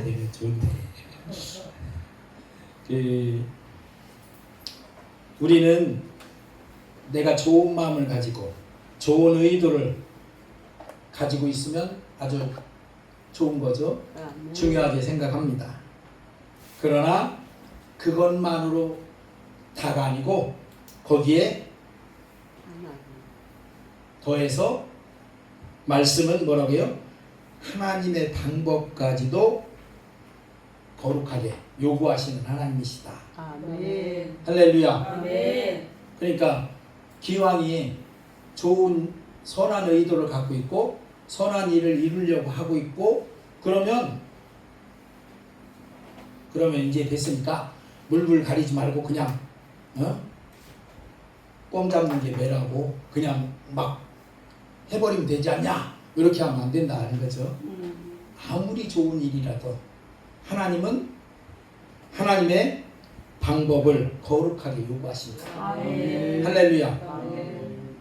되면 좋은데. 우리는 내가 좋은 마음을 가지고 좋은 의도를 가지고 있으면 아주 좋은 거죠. 중요하게 생각합니다. 그러나 그것만으로 다가 아니고 거기에 더해서 말씀은 뭐라고요? 하나님의 방법까지도 거룩하게 요구하시는 하나님이시다. 아멘. 할렐루야. 아멘. 그러니까 기왕이 좋은 선한 의도를 갖고 있고 선한 일을 이루려고 하고 있고 그러면 이제 됐으니까 물불 가리지 말고 그냥 껌 잡는 게 매라고 그냥 막 해버리면 되지 않냐? 이렇게 하면 안 된다는 거죠. 아무리 좋은 일이라도 하나님은 하나님의 방법을 거룩하게 요구하십니다. 아멘. 할렐루야. 아멘.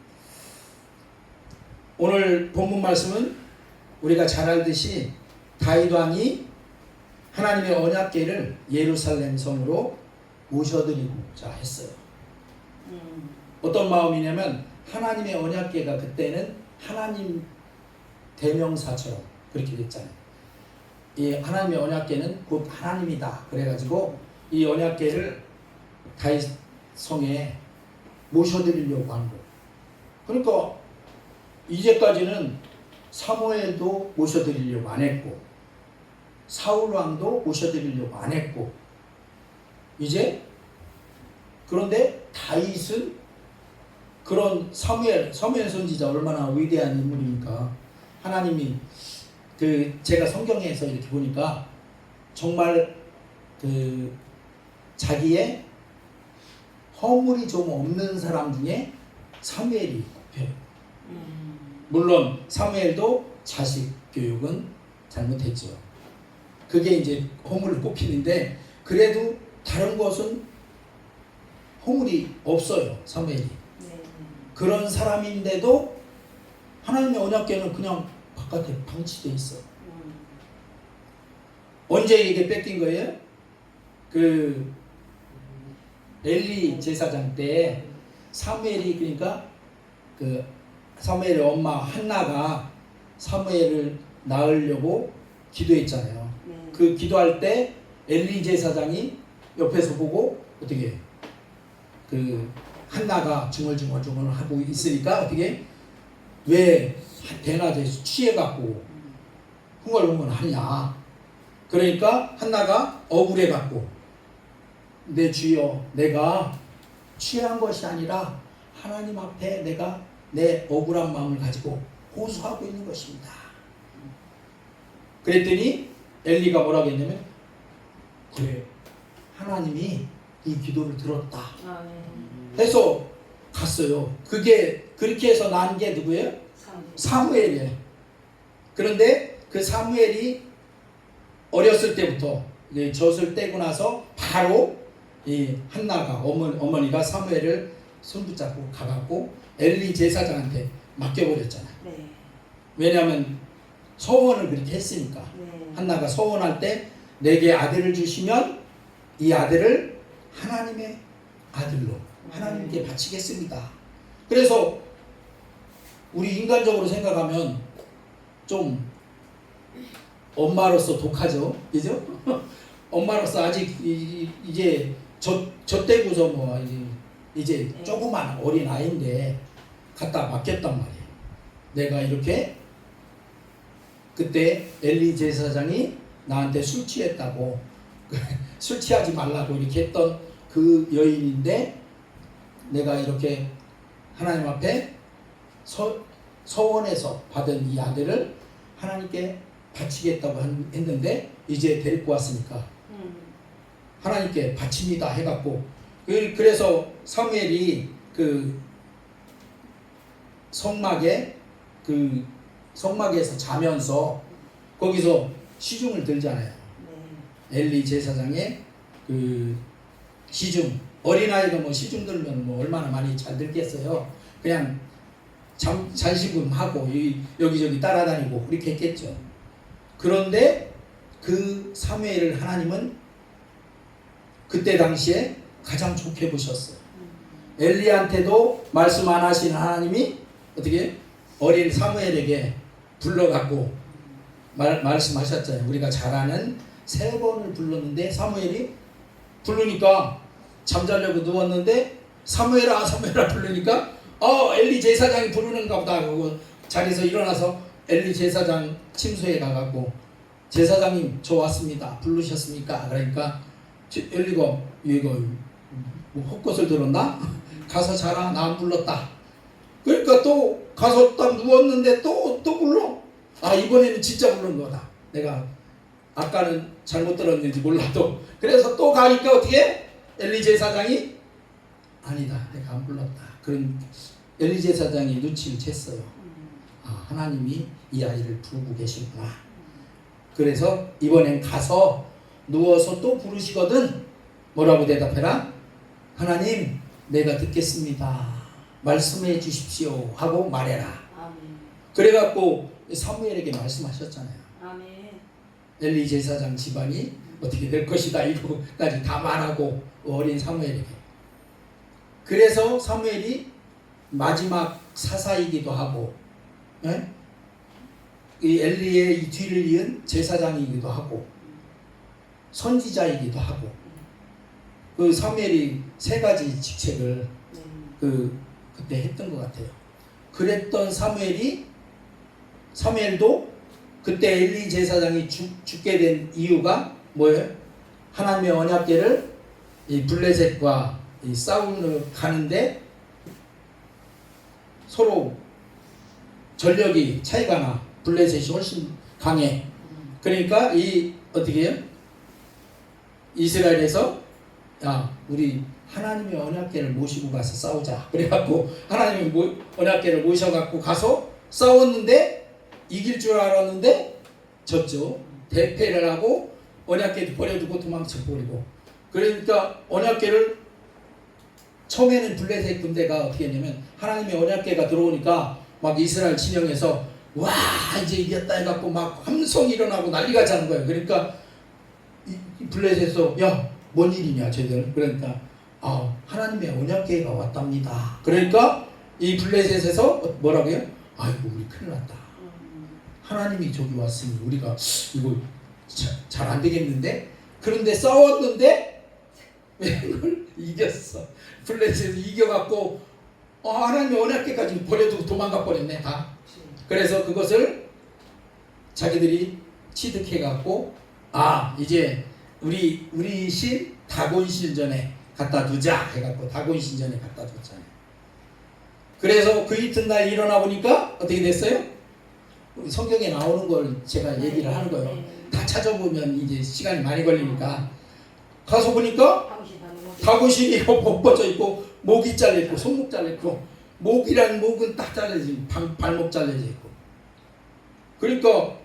오늘 본문 말씀은 우리가 잘 알듯이 다윗 왕이 하나님의 언약궤를 예루살렘 성으로 모셔드리고자 했어요. 어떤 마음이냐면 하나님의 언약궤가 그때는 하나님 대명사처럼 그렇게 됐잖아요. 이 하나님의 언약궤는 곧 하나님이다. 그래가지고 이 언약궤를 다윗 성에 모셔드리려고 한 거예요. 그러니까 이제까지는 사무엘도 모셔드리려고 안 했고 사울 왕도 모셔드리려고 안 했고 이제 그런데 다윗은 그런 사무엘 선지자 얼마나 위대한 인물입니까? 하나님이 제가 성경에서 이렇게 보니까 정말 자기의 허물이 좀 없는 사람 중에 사무엘이 꼽혀요. 물론 사무엘도 자식 교육은 잘못했죠. 그게 이제 허물을 꼽히는데 그래도 다른 것은 허물이 없어요. 사무엘이. 그런 사람인데도 하나님의 언약궤는 그냥 바깥에 방치돼 있어. 언제 이게 뺏긴 거예요? 엘리 제사장 때 사무엘이 그러니까 사무엘의 엄마 한나가 사무엘을 낳으려고 기도했잖아요. 그 기도할 때 엘리 제사장이 옆에서 보고 어떻게 한나가 중얼중얼 하고 있으니까 어떻게 왜 대낮에 취해갖고 흥얼흥얼 하냐. 그러니까 한나가 억울해갖고 내 주여 내가 취한 것이 아니라 하나님 앞에 내가 내 억울한 마음을 가지고 호소하고 있는 것입니다. 그랬더니 엘리가 뭐라고 했냐면 그래 하나님이 이 기도를 들었다 해서 갔어요. 그게 그렇게 해서 난 게 누구예요? 사무엘이에요. 그런데 그 사무엘이 어렸을 때부터 젖을 떼고 나서 바로 이 한나가 어머니가 사무엘을 손붙잡고 가갖고 엘리 제사장한테 맡겨버렸잖아요. 왜냐하면 서원을 그렇게 했으니까. 한나가 서원할 때 내게 아들을 주시면 이 아들을 하나님의 아들로 하나님께 바치겠습니다. 그래서 우리 인간적으로 생각하면 좀 엄마로서 독하죠, 그죠? 엄마로서 아직 이제 젖대고서 뭐 이제 조그만 어린 아이인데 갖다 맡겼단 말이에요. 내가 이렇게 그때 엘리 제사장이 나한테 술 취했다고 술 취하지 말라고 이렇게 했던 그 여인인데 내가 이렇게 하나님 앞에 서원에서 받은 이 아들을 하나님께 바치겠다고 했는데 이제 데리고 왔으니까 하나님께 바칩니다 해갖고 그래서 사무엘이 성막에서 자면서 거기서 시중을 들잖아요. 엘리 제사장의 시중 어린아이가 뭐 시중 들면 뭐 얼마나 많이 잘 들겠어요. 그냥 잔시금 하고 여기저기 따라다니고 그렇게 했겠죠. 그런데 그 사무엘을 하나님은 그때 당시에 가장 좋게 보셨어요. 엘리한테도 말씀 안 하시는 하나님이 어떻게 어린 사무엘에게 불러갖고 말씀하셨잖아요. 우리가 잘 아는 3번을 불렀는데 사무엘이 부르니까 잠자려고 누웠는데 사무엘아 사무엘아 부르니까 엘리 제사장이 부르는가 보다 하고 자리에서 일어나서 엘리 제사장 침소에 가갖고 제사장님 저 왔습니다. 부르셨습니까? 그러니까 엘리가 이거 뭐 헛것을 들었나? 가서 자라 나 안 불렀다. 그러니까 또 가서 딱 누웠는데 또 불러. 이번에는 진짜 부른 거다. 내가 아까는 잘못 들었는지 몰라도 그래서 또 가니까 어떻게 엘리 제사장이 아니다 내가 안 불렀다. 그런 엘리 제사장이 눈치를 챘어요. 하나님이 이 아이를 부르고 계시구나. 그래서 이번엔 가서 누워서 또 부르시거든 뭐라고 대답해라? 하나님 내가 듣겠습니다. 말씀해 주십시오 하고 말해라. 아멘. 그래갖고 사무엘에게 말씀하셨잖아요. 아멘. 엘리 제사장 집안이 어떻게 될 것이다 이거까지 다 말하고 어린 사무엘에게. 그래서 사무엘이 마지막 사사이기도 하고 이 엘리의 이 뒤를 이은 제사장이기도 하고 선지자이기도 하고 그 사무엘이 3가지 직책을 그때 했던 것 같아요. 그랬던 사무엘도 그때 엘리 제사장이 죽게 된 이유가 뭐예요? 하나님의 언약궤를 이 블레셋과 이 싸우러 가는데 서로 전력이 차이가 나. 블레셋이 훨씬 강해. 그러니까 이 어떻게 해요? 이스라엘에서 우리 하나님의 언약궤를 모시고 가서 싸우자. 그래갖고 하나님의 언약궤를 모셔갖고 가서 싸웠는데 이길 줄 알았는데 졌죠. 대패를 하고 언약궤도 버려두고 도망쳐버리고. 그러니까 언약궤를 처음에는 블레셋 군대가 어떻게 했냐면 하나님의 언약궤가 들어오니까 막 이스라엘 진영에서 와 이제 이겼다 해갖고 막 함성이 일어나고 난리가 나는 거예요. 그러니까 이 블레셋에서 야 뭔 일이냐 쟤들. 그러니까 하나님의 언약궤가 왔답니다. 그러니까 이 블레셋에서 뭐라고요? 아이고 우리 큰일 났다. 하나님이 저기 왔으니 우리가 이거 잘 안 되겠는데. 그런데 싸웠는데 이걸 이겼어. 블레셋이 이겨갖고 하나님의 언약궤까지 버려두고 도망가 버렸네 다. 그래서 그것을 자기들이 취득해갖고 이제 우리 신 다곤 신전에 갖다 두자 해갖고 다곤 신전에 갖다 뒀잖아요. 그래서 그 이튿날 일어나 보니까 어떻게 됐어요? 성경에 나오는 걸 제가 얘기를 하는 거예요. 다 찾아보면 이제 시간이 많이 걸리니까 가서 보니까 다곤신이 벗겨져 있고 목이 잘려 있고 손목 잘려 있고 목이란 목은 딱 잘려져 있고 발목 잘려져 있고. 그러니까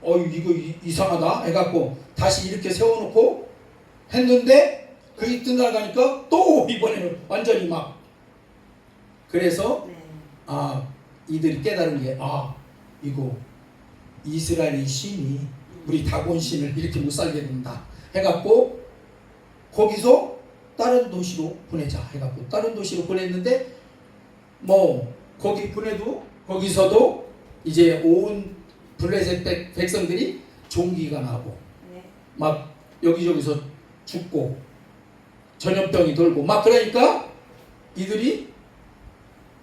이거 이상하다 해갖고 다시 이렇게 세워놓고 했는데 그 이튿날 가니까 또 이번에는 완전히 막. 그래서 이들이 깨달은 게 이거 이스라엘의 신이 우리 다곤 신을 이렇게 못 살게 된다 해갖고 거기서 다른 도시로 보내자 해갖고 다른 도시로 보냈는데 거기 보내도 거기서도 이제 온 블레셋 백성들이 종기가 나고 막 여기저기서 죽고 전염병이 돌고 막. 그러니까 이들이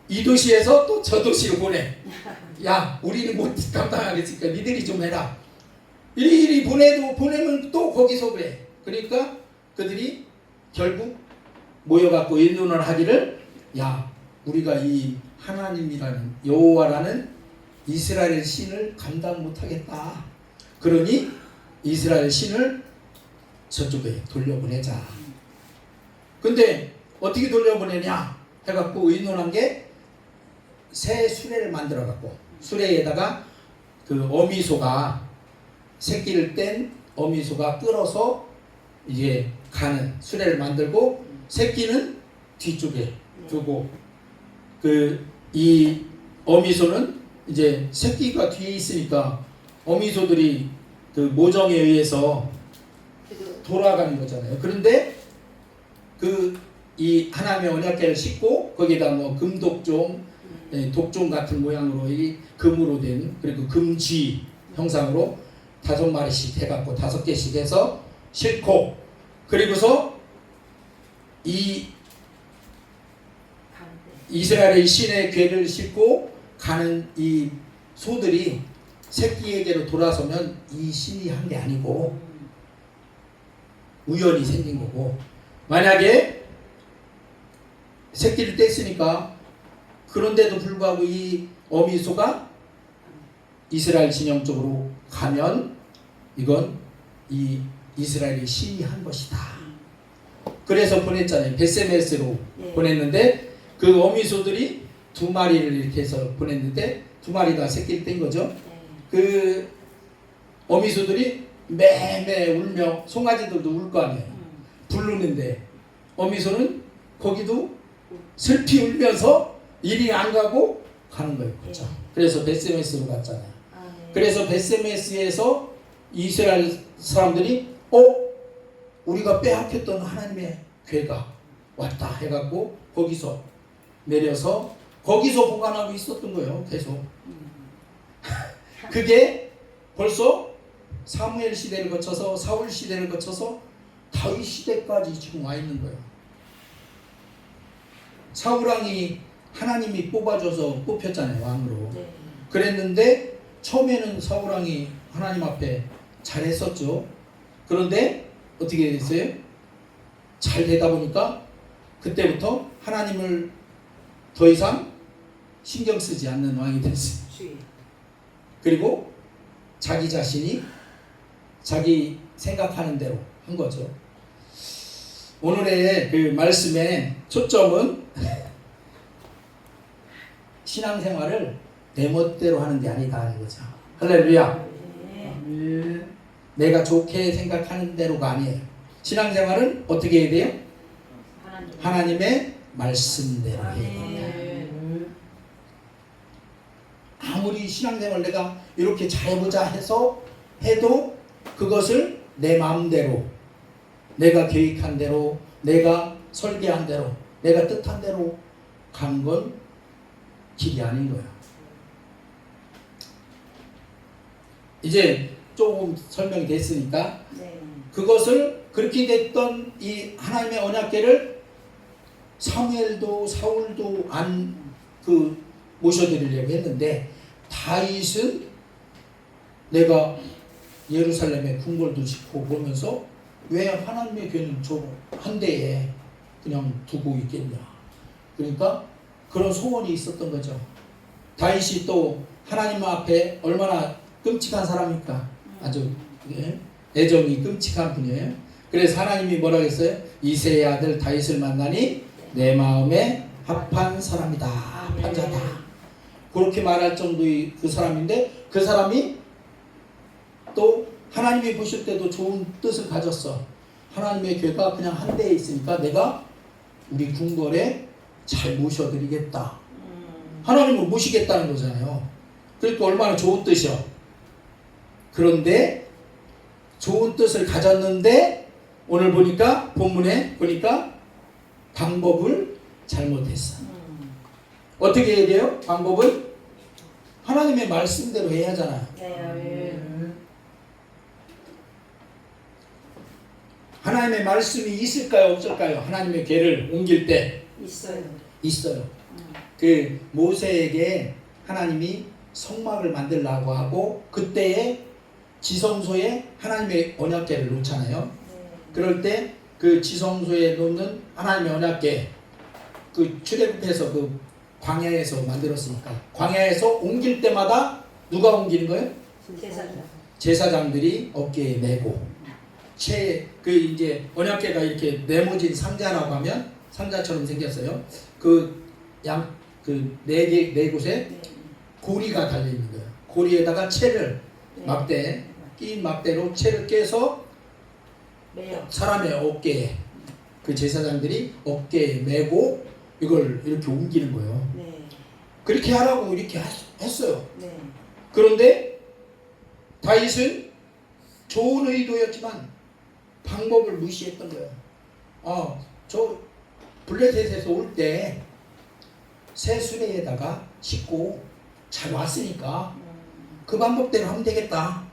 이 도시에서 또 저 도시로 보내. 야 우리는 못 감당하겠으니까 니들이 좀 해라. 이리 보내면 또 거기서 그래. 그러니까 그들이 결국 모여갖고 의논을 하기를 우리가 이 하나님이라는 여호와라는 이스라엘 신을 감당 못하겠다. 그러니 이스라엘 신을 저쪽에 돌려보내자. 근데 어떻게 돌려보내냐 해갖고 의논한 게 새 수레를 만들어갖고 수레에다가 그 어미소가 새끼를 뗀 어미소가 끌어서 이제 가는 수레를 만들고 새끼는 뒤쪽에 두고 이 어미소는 이제 새끼가 뒤에 있으니까 어미소들이 그 모정에 의해서 돌아가는 거잖아요. 그런데 그 이 하나님의 언약궤를 싣고 거기다 뭐 금독종, 독종 같은 모양으로 이 금으로 된 그리고 금쥐 형상으로 5마리씩 해갖고 5개씩 해서 싣고 그리고서 이 이스라엘의 신의 궤를 싣고 가는 이 소들이 새끼에게로 돌아서면 이 신이 한 게 아니고 우연히 생긴 거고 만약에 새끼를 뗐으니까 그런데도 불구하고 이 어미소가 이스라엘 진영 쪽으로 가면 이건 이 이스라엘의 신이 한 것이다. 그래서 보냈잖아요. 베세메스로 보냈는데 그 어미소들이 2마리를 이렇게 해서 보냈는데 2마리가 새끼를 뗀 거죠. 그 어미소들이 매매 울며 송아지들도 울 거 아니에요. 부르는데 어미소는 거기도 슬피 울면서 이리 안 가고 가는 거예요. 그렇죠? 그래서 베세메스로 갔잖아요. 그래서 베세메스에서 이스라엘 사람들이 우리가 빼앗겼던 하나님의 궤가 왔다 해갖고 거기서 내려서 거기서 보관하고 있었던 거예요. 계속. 그게 벌써 사무엘 시대를 거쳐서 사울 시대를 거쳐서 다윗 시대까지 지금 와 있는 거예요. 사울왕이 하나님이 뽑아줘서 뽑혔잖아요. 왕으로. 그랬는데 처음에는 사울왕이 하나님 앞에 잘했었죠. 그런데 어떻게 됐어요? 잘 되다 보니까 그때부터 하나님을 더 이상 신경 쓰지 않는 왕이 됐어요. 그리고 자기 자신이 자기 생각하는 대로 한 거죠. 오늘의 그 말씀의 초점은 신앙생활을 내 멋대로 하는 게 아니다 이거죠. 할렐루야. 내가 좋게 생각하는 대로가 아니에요. 신앙생활은 어떻게 해야 돼요? 하나님의 말씀대로 해야 됩니다. 아무리 신앙생활 내가 이렇게 잘해보자 해서 해도 그것을 내 마음대로 내가 계획한 대로 내가 설계한 대로 내가 뜻한 대로 가는 건 길이 아닌 거야. 이제 조금 설명이 됐으니까 그것을 그렇게 됐던 이 하나님의 언약궤를 사무엘도 사울도 안 모셔드리려고 했는데 다윗은 내가 예루살렘에 궁궐도 짓고 보면서 왜 하나님의 궤는 저 한 대에 그냥 두고 있겠냐. 그러니까 그런 소원이 있었던 거죠. 다윗이 또 하나님 앞에 얼마나 끔찍한 사람입니까? 아주 애정이 끔찍한 분이에요. 그래서 하나님이 뭐라고 했어요? 이새의 아들 다윗을 만나니 내 마음에 합한 사람이다. 합한 자다. 그렇게 말할 정도의 그 사람인데 그 사람이 또 하나님이 보실 때도 좋은 뜻을 가졌어. 하나님의 궤가 그냥 한 대에 있으니까 내가 우리 궁궐에 잘 모셔드리겠다. 하나님을 모시겠다는 거잖아요. 그러니까 얼마나 좋은 뜻이요. 그런데 좋은 뜻을 가졌는데 오늘 보니까 본문에 보니까 방법을 잘못했어. 어떻게 해야 돼요? 방법은 하나님의 말씀대로 해야 하잖아요. 하나님의 말씀이 있을까요? 없을까요? 하나님의 궤를 옮길 때 있어요. 그 모세에게 하나님이 성막을 만들라고 하고 그때에 지성소에 하나님의 언약궤를 놓잖아요. 그럴 때 그 지성소에 놓는 하나님의 언약궤 그 출애굽해서 그 광야에서 만들었으니까 광야에서 옮길 때마다 누가 옮기는 거예요? 제사장들이 어깨에 메고 그 이제 언약궤가 이렇게 네모진 상자라고 하면 상자처럼 생겼어요. 그 네 곳에 고리가 달려 있는 거예요. 고리에다가 채를 막대 낀 막대로 채를 깨서 사람의 어깨에 그 제사장들이 어깨에 메고 이걸 이렇게 옮기는 거예요. 그렇게 하라고 이렇게 했어요. 그런데 다윗은 좋은 의도였지만 방법을 무시했던 거예요. 저 블레셋에서 올 때 새 수레에다가 싣고 잘 왔으니까 그 방법대로 하면 되겠다.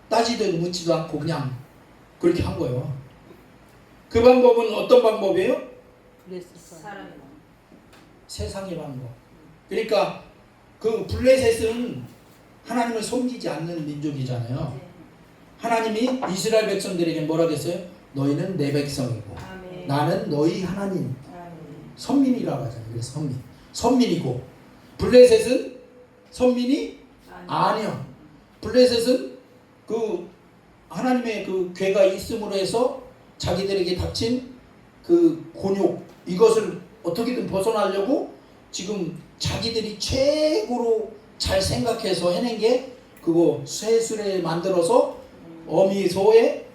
따지도 묻지도 않고 그냥 그렇게 한 거예요. 그 방법은 어떤 방법이에요? 사람의 마음. 세상의 방법. 그러니까 그 블레셋은 하나님을 섬기지 않는 민족이잖아요. 네. 하나님이 이스라엘 백성들에게 뭐라 했어요? 너희는 내 백성이고 아멘. 나는 너희 하나님. 아멘. 선민이라고 하잖아요. 그래서 선민이고 블레셋은 선민이 아니요. 블레셋은 그 하나님의 그 괴가 있음으로 해서 자기들에게 닥친 그 곤욕 이것을 어떻게든 벗어나려고 지금 자기들이 최고로 잘 생각해서 해낸 게 그거 쇠수레 만들어서 어미소에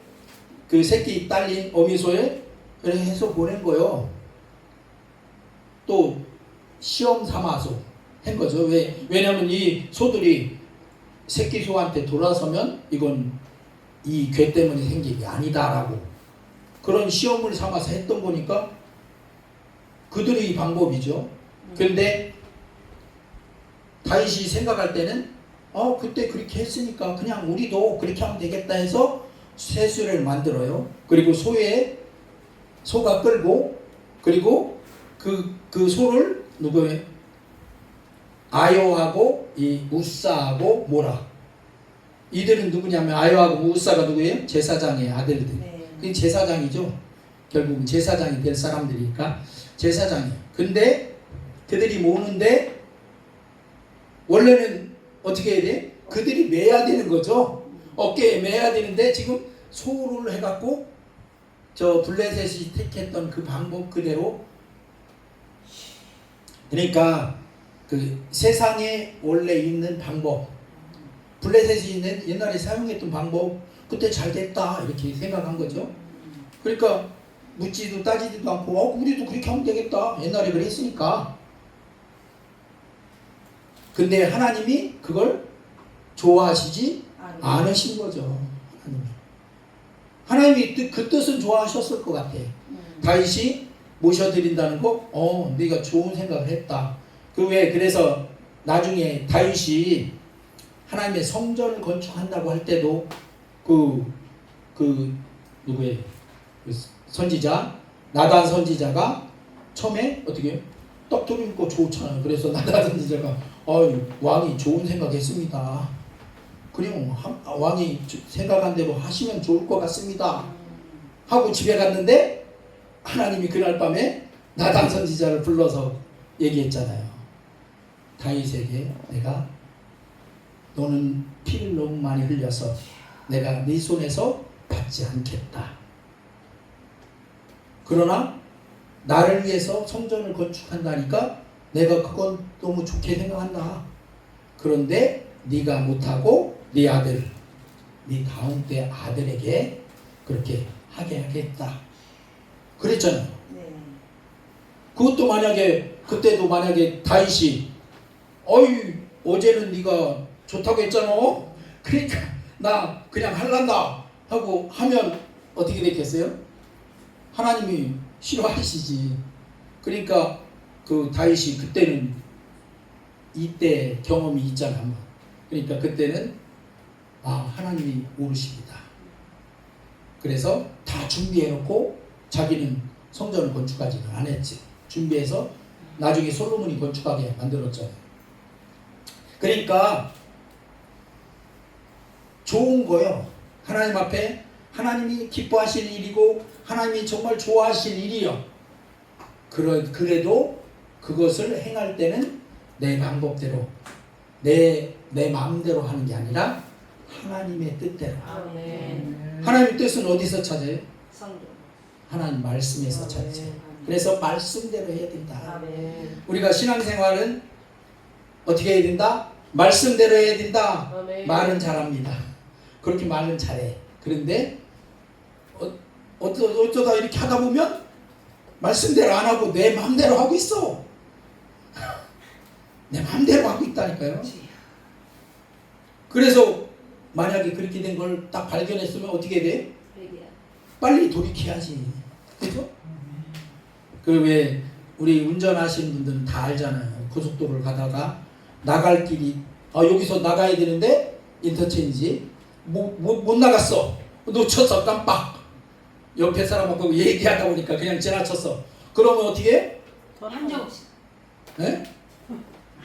그 새끼 딸린 어미소에 그렇게 해서 보낸 거요. 또 시험 삼아서 한 거죠. 왜냐하면 이 소들이 새끼 소한테 돌아서면 이건 이 괴 때문에 생긴 게 아니다라고 그런 시험을 삼아서 했던 거니까 그들의 방법이죠. 그런데 다윗이 생각할 때는 그때 그렇게 했으니까 그냥 우리도 그렇게 하면 되겠다 해서 쇠수레를 만들어요. 그리고 소가 끌고 그리고 그 소를 누구예요? 아요하고 이 우사하고 모라 이들은 누구냐면 아요하고 우사가 누구예요? 제사장의 아들들. 네. 그 제사장이죠. 결국은 제사장이 될 사람들이니까 제사장이에요. 근데 그들이 모는데 원래는 어떻게 해야 돼? 그들이 매야 되는 거죠. 어깨에 매야 되는데 지금 소를 해갖고 저 블레셋이 택했던 그 방법 그대로 그러니까 그 세상에 원래 있는 방법 블레셋이 옛날에 사용했던 방법 그때 잘 됐다 이렇게 생각한 거죠. 그러니까 묻지도 따지지도 않고 우리도 그렇게 하면 되겠다 옛날에 그랬으니까. 근데 하나님이 그걸 좋아하시지 않으신 거죠. 하나님이 그 뜻은 좋아하셨을 것 같아. 다윗이 모셔드린다는 거 네가 좋은 생각을 했다. 그래서 나중에 다윗이 하나님의 성전을 건축한다고 할 때도 누구예요? 그 선지자 나단 선지자가 처음에 어떻게 해요? 떡 들이고 좋잖아요. 그래서 나단 선지자가 왕이 좋은 생각했습니다. 그냥 왕이 생각한 대로 하시면 좋을 것 같습니다. 하고 집에 갔는데 하나님이 그날 밤에 나단 선지자를 불러서 얘기했잖아요. 다윗에게 내가 너는 피를 너무 많이 흘려서 내가 네 손에서 받지 않겠다. 그러나 나를 위해서 성전을 건축한다니까 내가 그건 너무 좋게 생각한다. 그런데 네가 못하고 네 아들, 네 다음 때 아들에게 그렇게 하게 하겠다. 그랬잖아요. 네. 그것도 그때도 만약에 다윗이 어제는 네가 좋다고 했잖아. 그러니까 나 그냥 할란다 하고 하면 어떻게 됐겠어요? 하나님이 싫어하시지. 그러니까 그 다윗이 그때는 이때 경험이 있잖아. 그러니까 그때는 하나님이 오르십니다. 그래서 다 준비해놓고 자기는 성전을 건축하지는 안 했지. 준비해서 나중에 솔로몬이 건축하게 만들었잖아요. 그러니까 좋은 거요. 하나님 앞에 하나님이 기뻐하실 일이고 하나님이 정말 좋아하실 일이요. 그래도 그것을 행할 때는 내 방법대로 내 마음대로 하는 게 아니라 하나님의 뜻대로. 아멘. 하나님의 뜻은 어디서 찾아요? 성경. 하나님 말씀에서 찾죠. 그래서 말씀대로 해야 된다. 아멘. 우리가 신앙생활은 어떻게 해야 된다? 말씀대로 해야 된다. 아멘. 말은 잘합니다. 그렇게 말은 잘해. 그런데 어쩌다 이렇게 하다 보면 말씀대로 안 하고 내 마음대로 하고 있어. 내 마음대로 하고 있다니까요. 그래서 만약에 그렇게 된 걸 딱 발견했으면 어떻게 돼? 회개야. 빨리 돌이켜야지. 그죠? 그 왜 우리 운전하시는 분들은 다 알잖아요. 고속도로를 가다가 나갈 길이 여기서 나가야 되는데 인터체인지 못 나갔어. 놓쳤어. 깜빡. 옆에 사람하고 얘기하다 보니까 그냥 지나쳤어. 그러면 어떻게 해? 한정 없이. 예?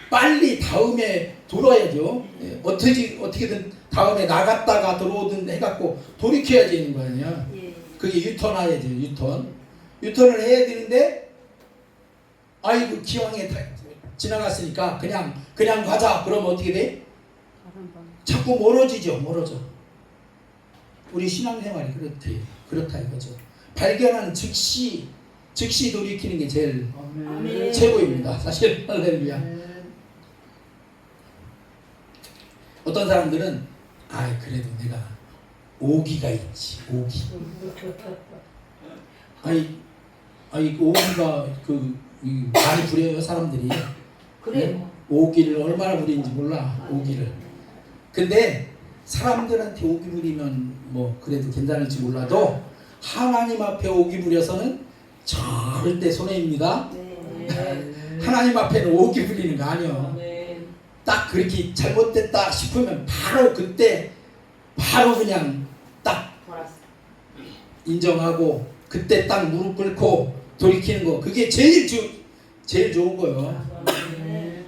빨리 다음에 돌아야죠. 예, 어떻게든 다음에 나갔다가 들어오든 해갖고 돌이켜야 되는 거 아니야. 예. 그게 유턴해야죠. 유턴을 해야 되는데 아이고 기왕에 지나갔으니까 그냥 가자. 그러면 어떻게 돼? 다른 방. 자꾸 멀어지죠. 우리 신앙생활이 그렇다 이거죠. 발견한 즉시 돌이키는 게 제일 아멘. 최고입니다. 사실 할렐루야. 어떤 사람들은 그래도 내가 오기가 있지. 오기. 오기가 많이 부려요 사람들이. 그래요. 오기를 얼마나 부리는지 몰라. 오기를. 근데 사람들한테 오기 부리면 뭐 그래도 괜찮을지 몰라도 하나님 앞에 오기 부려서는 절대 손해입니다. 네. 하나님 앞에는 오기 부리는 거 아니요. 네. 딱 그렇게 잘못됐다 싶으면 바로 그때 그냥 딱 돌았어. 인정하고 그때 딱 무릎 꿇고 돌이키는 거 그게 제일 좋은 거예요. 네.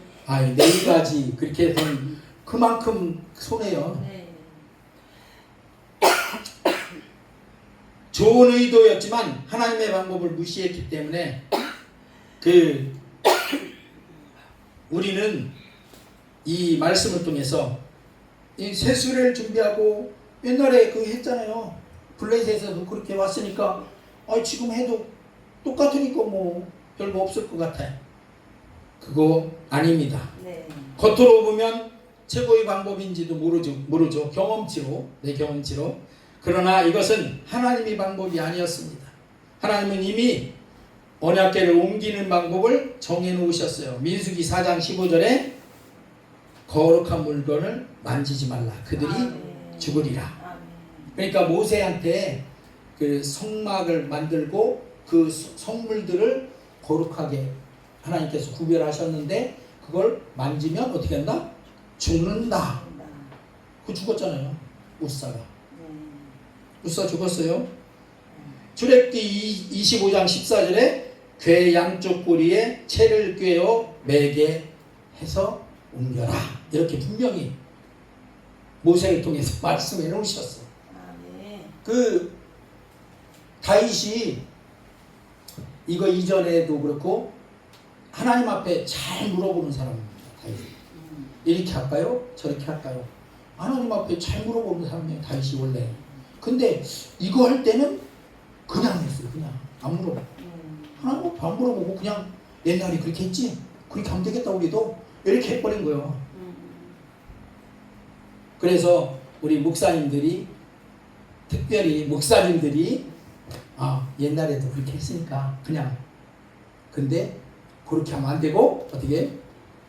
내일까지 그렇게 해서는 그만큼 손해요. 네. 좋은 의도였지만 하나님의 방법을 무시했기 때문에 우리는 이 말씀을 통해서 이 세수를 준비하고 옛날에 했잖아요. 블레셋에서도 그렇게 왔으니까 지금 해도 똑같으니까 뭐 별거 없을 것 같아요. 그거 아닙니다. 네. 겉으로 보면 최고의 방법인지도 모르죠. 내 경험치로. 그러나 이것은 하나님의 방법이 아니었습니다. 하나님은 이미 언약궤를 옮기는 방법을 정해놓으셨어요. 민수기 4장 15절에 거룩한 물건을 만지지 말라. 그들이 죽으리라. 아멘. 그러니까 모세한테 그 성막을 만들고 그 성물들을 거룩하게 하나님께서 구별하셨는데 그걸 만지면 어떻게 한다? 죽는다. 그 죽었잖아요. 우사가. 우사 죽었어요. 출애굽기 25장 14절에 궤 양쪽 꼬리에 채를 꿰어 매게 해서 옮겨라. 이렇게 분명히 모세를 통해서 말씀해 놓으셨어. 그 다윗이 이거 이전에도 그렇고 하나님 앞에 잘 물어보는 사람입니다. 다윗이. 이렇게 할까요? 저렇게 할까요? 하나님 앞에 잘 물어보는 사람이에요. 다윗이 원래. 근데 이거 할 때는 그냥 했어요. 그냥 안 물어보고. 하나님 앞에 안 물어보고 그냥 옛날에 그렇게 했지? 그렇게 하면 되겠다 우리도. 이렇게 해버린 거예요. 그래서 우리 목사님들이 특별히 목사님들이 옛날에도 그렇게 했으니까 그냥 근데 그렇게 하면 안 되고 어떻게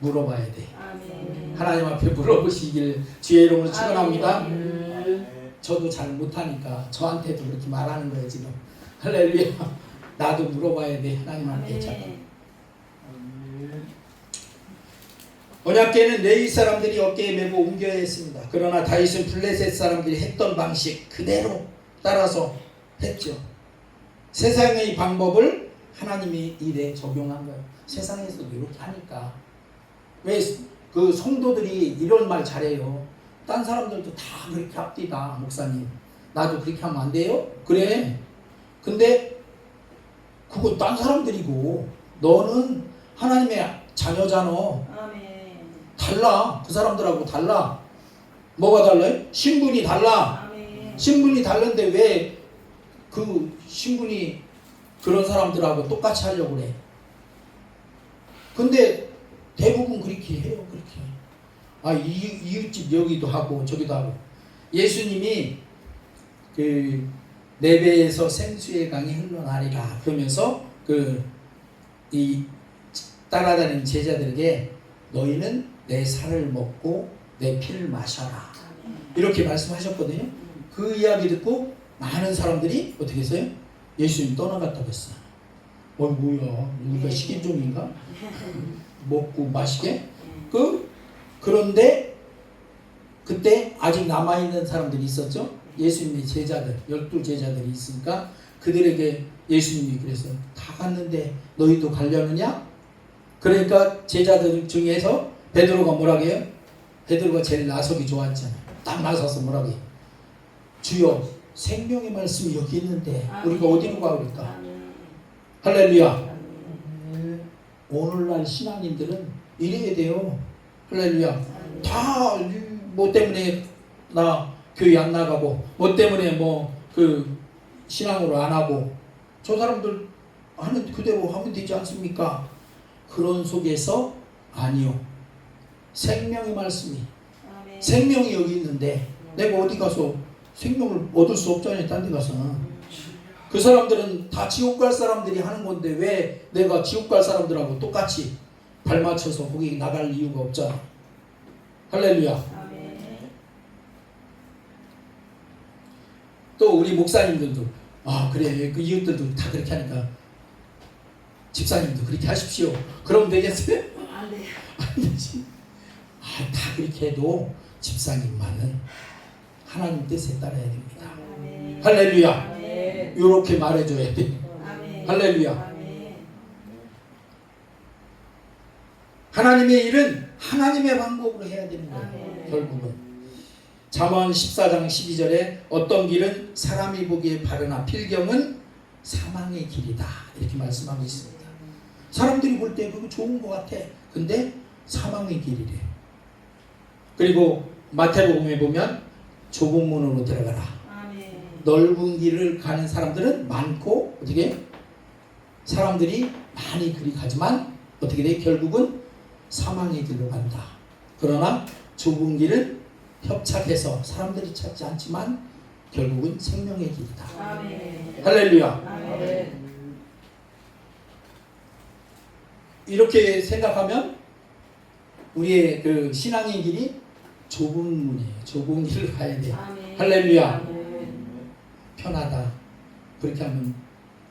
물어봐야 돼. 아멘. 하나님 앞에 물어보시길 주의 이름으로 축원합니다. 아멘. 저도 잘 못하니까 저한테도 그렇게 말하는 거예요 지금. 할렐루야. 나도 물어봐야 돼 하나님한테 자꾸. 언약궤는 레위 사람들이 어깨에 메고 옮겨야 했습니다. 그러나 다윗은 블레셋 사람들이 했던 방식 그대로 따라서 했죠. 세상의 방법을 하나님이 일에 적용한 거예요. 세상에서도 이렇게 하니까. 왜 그 성도들이 이런 말 잘해요. 딴 사람들도 다 그렇게 합디다. 목사님 나도 그렇게 하면 안 돼요? 그래. 근데 그거 딴 사람들이고 너는 하나님의 자녀잖아. 아멘. 달라. 그 사람들하고 달라. 뭐가 달라요? 신분이 달라. 아멘. 신분이 다른데 왜 그 신분이 그런 사람들하고 똑같이 하려고 그래. 근데 대부분 그렇게 해요. 그렇게. 이웃집 여기도 하고 저기도 하고. 예수님이 그 내배에서 생수의 강이 흘러나리라 그러면서 이 따라다니는 제자들에게 너희는 내 살을 먹고 내 피를 마셔라. 이렇게 말씀하셨거든요. 그 이야기 듣고 많은 사람들이 어떻게 했어요? 예수님 떠나갔다고 했어요. 뭐야 우리가 식인종인가? 먹고 마시게? 그런데 그때 아직 남아있는 사람들이 있었죠. 예수님의 제자들 12제자들이 있으니까 그들에게 예수님이 그랬어요. 다 갔는데 너희도 가려느냐? 그러니까 제자들 중에서 베드로가 뭐라고 해요? 베드로가 제일 나서기 좋았잖아요. 딱 나서서 뭐라고 해요? 주여 생명의 말씀이 여기 있는데 우리가 어디로 가볼까? 할렐루야. 오늘날 신앙인들은 이래야 돼요. 할렐루야. 다 뭐 때문에 나 교회 안 나가고 뭐 때문에 뭐 그 신앙으로 안 하고 저 사람들 하는 그대로 하면 되지 않습니까? 그런 속에서 아니요. 생명의 말씀이 생명이 여기 있는데 내가 어디 가서 생명을 얻을 수 없잖아요. 딴 데 가서는. 그 사람들은 다 지옥 갈 사람들이 하는 건데 왜 내가 지옥 갈 사람들하고 똑같이 발 맞춰서 거기 나갈 이유가 없잖아. 할렐루야. 또 우리 목사님들도 그래 그 이웃들도 다 그렇게 하니까 집사님도 그렇게 하십시오. 그러면 되겠어요? 안 돼요. 안 되지. 다 그렇게 해도 집사님만은 하나님 뜻에 따라야 됩니다. 할렐루야. 이렇게 말해줘야 돼. 할렐루야. 하나님의 일은 하나님의 방법으로 해야 되는 거예요. 결국은 잠언 14장 12절에 어떤 길은 사람이 보기에 바르나 필경은 사망의 길이다 이렇게 말씀하고 있습니다. 사람들이 볼 때 그거 좋은 것 같아. 근데 사망의 길이래. 그리고 마태복음에 보면 좁은 문으로 들어가라. 넓은 길을 가는 사람들은 많고 어떻게 사람들이 많이 그리 가지만 어떻게 돼? 결국은 사망의 길로 간다. 그러나 좁은 길은 협착해서 사람들이 찾지 않지만 결국은 생명의 길이다. 할렐루야. 이렇게 생각하면 우리의 그 신앙의 길이 좁은 문이에요. 좁은 길을 가야 돼. 할렐루야. 편하다. 그렇게 하면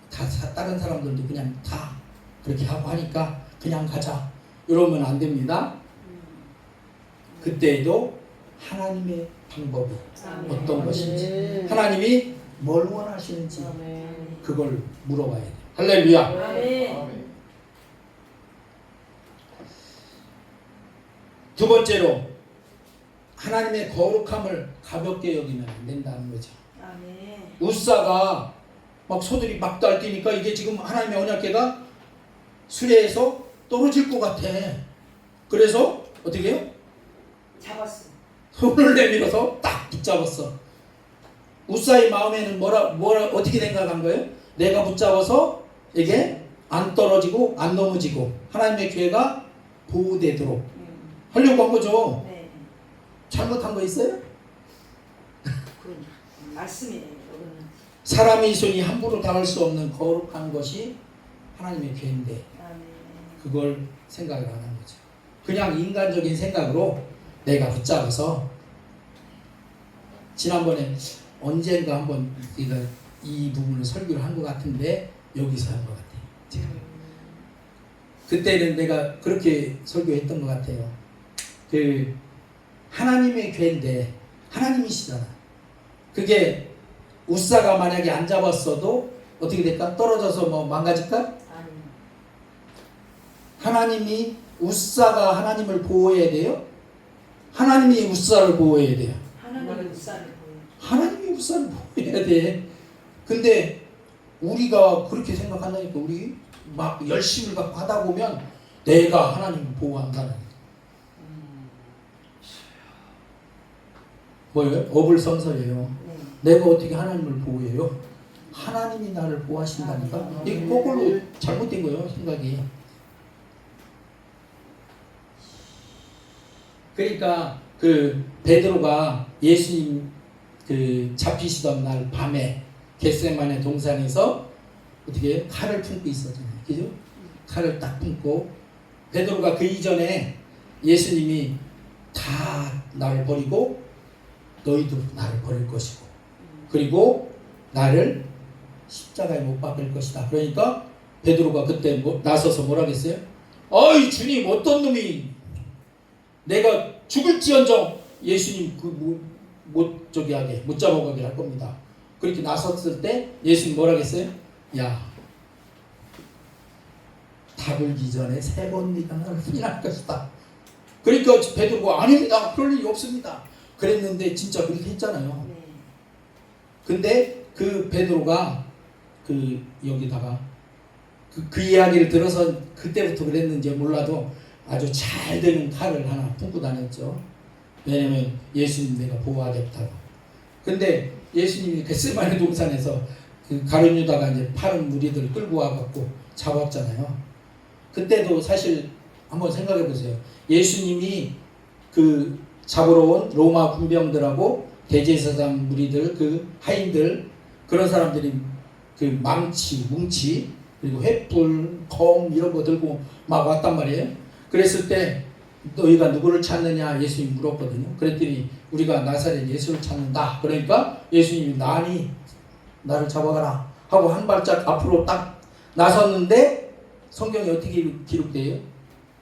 다 다른 사람들도 그냥 다 그렇게 하고 하니까 그냥 가자. 이러면 안 됩니다. 그때에도 하나님의 방법이 어떤 것인지 하나님이 뭘 원하시는지 그걸 물어봐야 돼요. 할렐루야. 두 번째로 하나님의 거룩함을 가볍게 여기면 안 된다는 거죠. 우사가 막 소들이 막 날뛰니까 이게 지금 하나님의 언약궤가 수레에서 떨어질 것 같아. 그래서 어떻게 해요? 잡았어. 손을 내밀어서 딱 붙잡았어. 우사의 마음에는 뭐라 어떻게 생각한 거예요? 내가 붙잡아서 이게 안 떨어지고 안 넘어지고 하나님의 교회가 보호되도록 하려고 한 거죠. 네. 잘못한 거 있어요? 그 말씀이에요. 사람의 손이 함부로 닿을 수 없는 거룩한 것이 하나님의 교회인데 그걸 생각을 안 한 거죠. 그냥 인간적인 생각으로 내가 붙잡아서 지난번에 언젠가 한번 이 부분을 설교를 한 것 같은데 여기서 한 것 같아요. 제가. 그때는 내가 그렇게 설교했던 것 같아요. 그 하나님의 교회인데 하나님이시잖아. 그게 우사가 만약에 안 잡았어도 어떻게 될까? 떨어져서 뭐 망가질까? 하나님이 우사가 하나님을 보호해야 돼요? 하나님이 우사를 보호해야 돼요? 하나님이 우사를 보여요. 하나님이 우사를 보호해야 돼. 근데 우리가 그렇게 생각한다니까 우리 막 열심을 갖고 하다 보면 내가 하나님을 보호한다는 뭐예요? 어불성설이에요. 내가 어떻게 하나님을 보호해요? 하나님이 나를 보호하신다니까? 이게 거꾸로 잘못된 거예요, 생각이. 그러니까 그 베드로가 예수님 그 잡히시던 날 밤에 겟세마네 동산에서 어떻게 칼을 품고 있었잖아요. 그죠? 칼을 딱 품고 베드로가 그 이전에 예수님이 다 나를 버리고 너희도 나를 버릴 것이고 그리고 나를 십자가에 못 박을 것이다. 그러니까 베드로가 그때 나서서 뭐라 했어요? 어이 주님, 어떤 놈이 내가 죽을지언정 예수님 못 잡아가게 할 겁니다. 그렇게 나섰을 때 예수님 뭐라 했어요? 야, 다불기 전에 3번 네가 나를 부인할 것이다. 그러니까 베드로가 아닙니다, 그럴 일이 없습니다 그랬는데 진짜 그렇게 했잖아요. 네. 근데 그 베드로가 여기다가 그 이야기를 들어서 그때부터 그랬는지 몰라도 아주 잘 되는 칼을 하나 품고 다녔죠. 왜냐면 예수님 내가 보호하겠다고. 근데 예수님이 겟세마네 동산에서 그 가룟 유다가 이제 파른 무리들을 끌고 와갖고 잡았잖아요. 그때도 사실 한번 생각해 보세요. 예수님이 그 잡으러 온 로마 군병들하고 대제사장 무리들, 그 하인들, 그런 사람들이 그 망치, 뭉치, 그리고 횃불, 검 이런 거 들고 막 왔단 말이에요. 그랬을 때 너희가 누구를 찾느냐 예수님이 물었거든요. 그랬더니 우리가 나사렛 예수를 찾는다. 그러니까 예수님이 나를 잡아가라 하고 한 발짝 앞으로 딱 나섰는데 성경에 어떻게 기록돼요?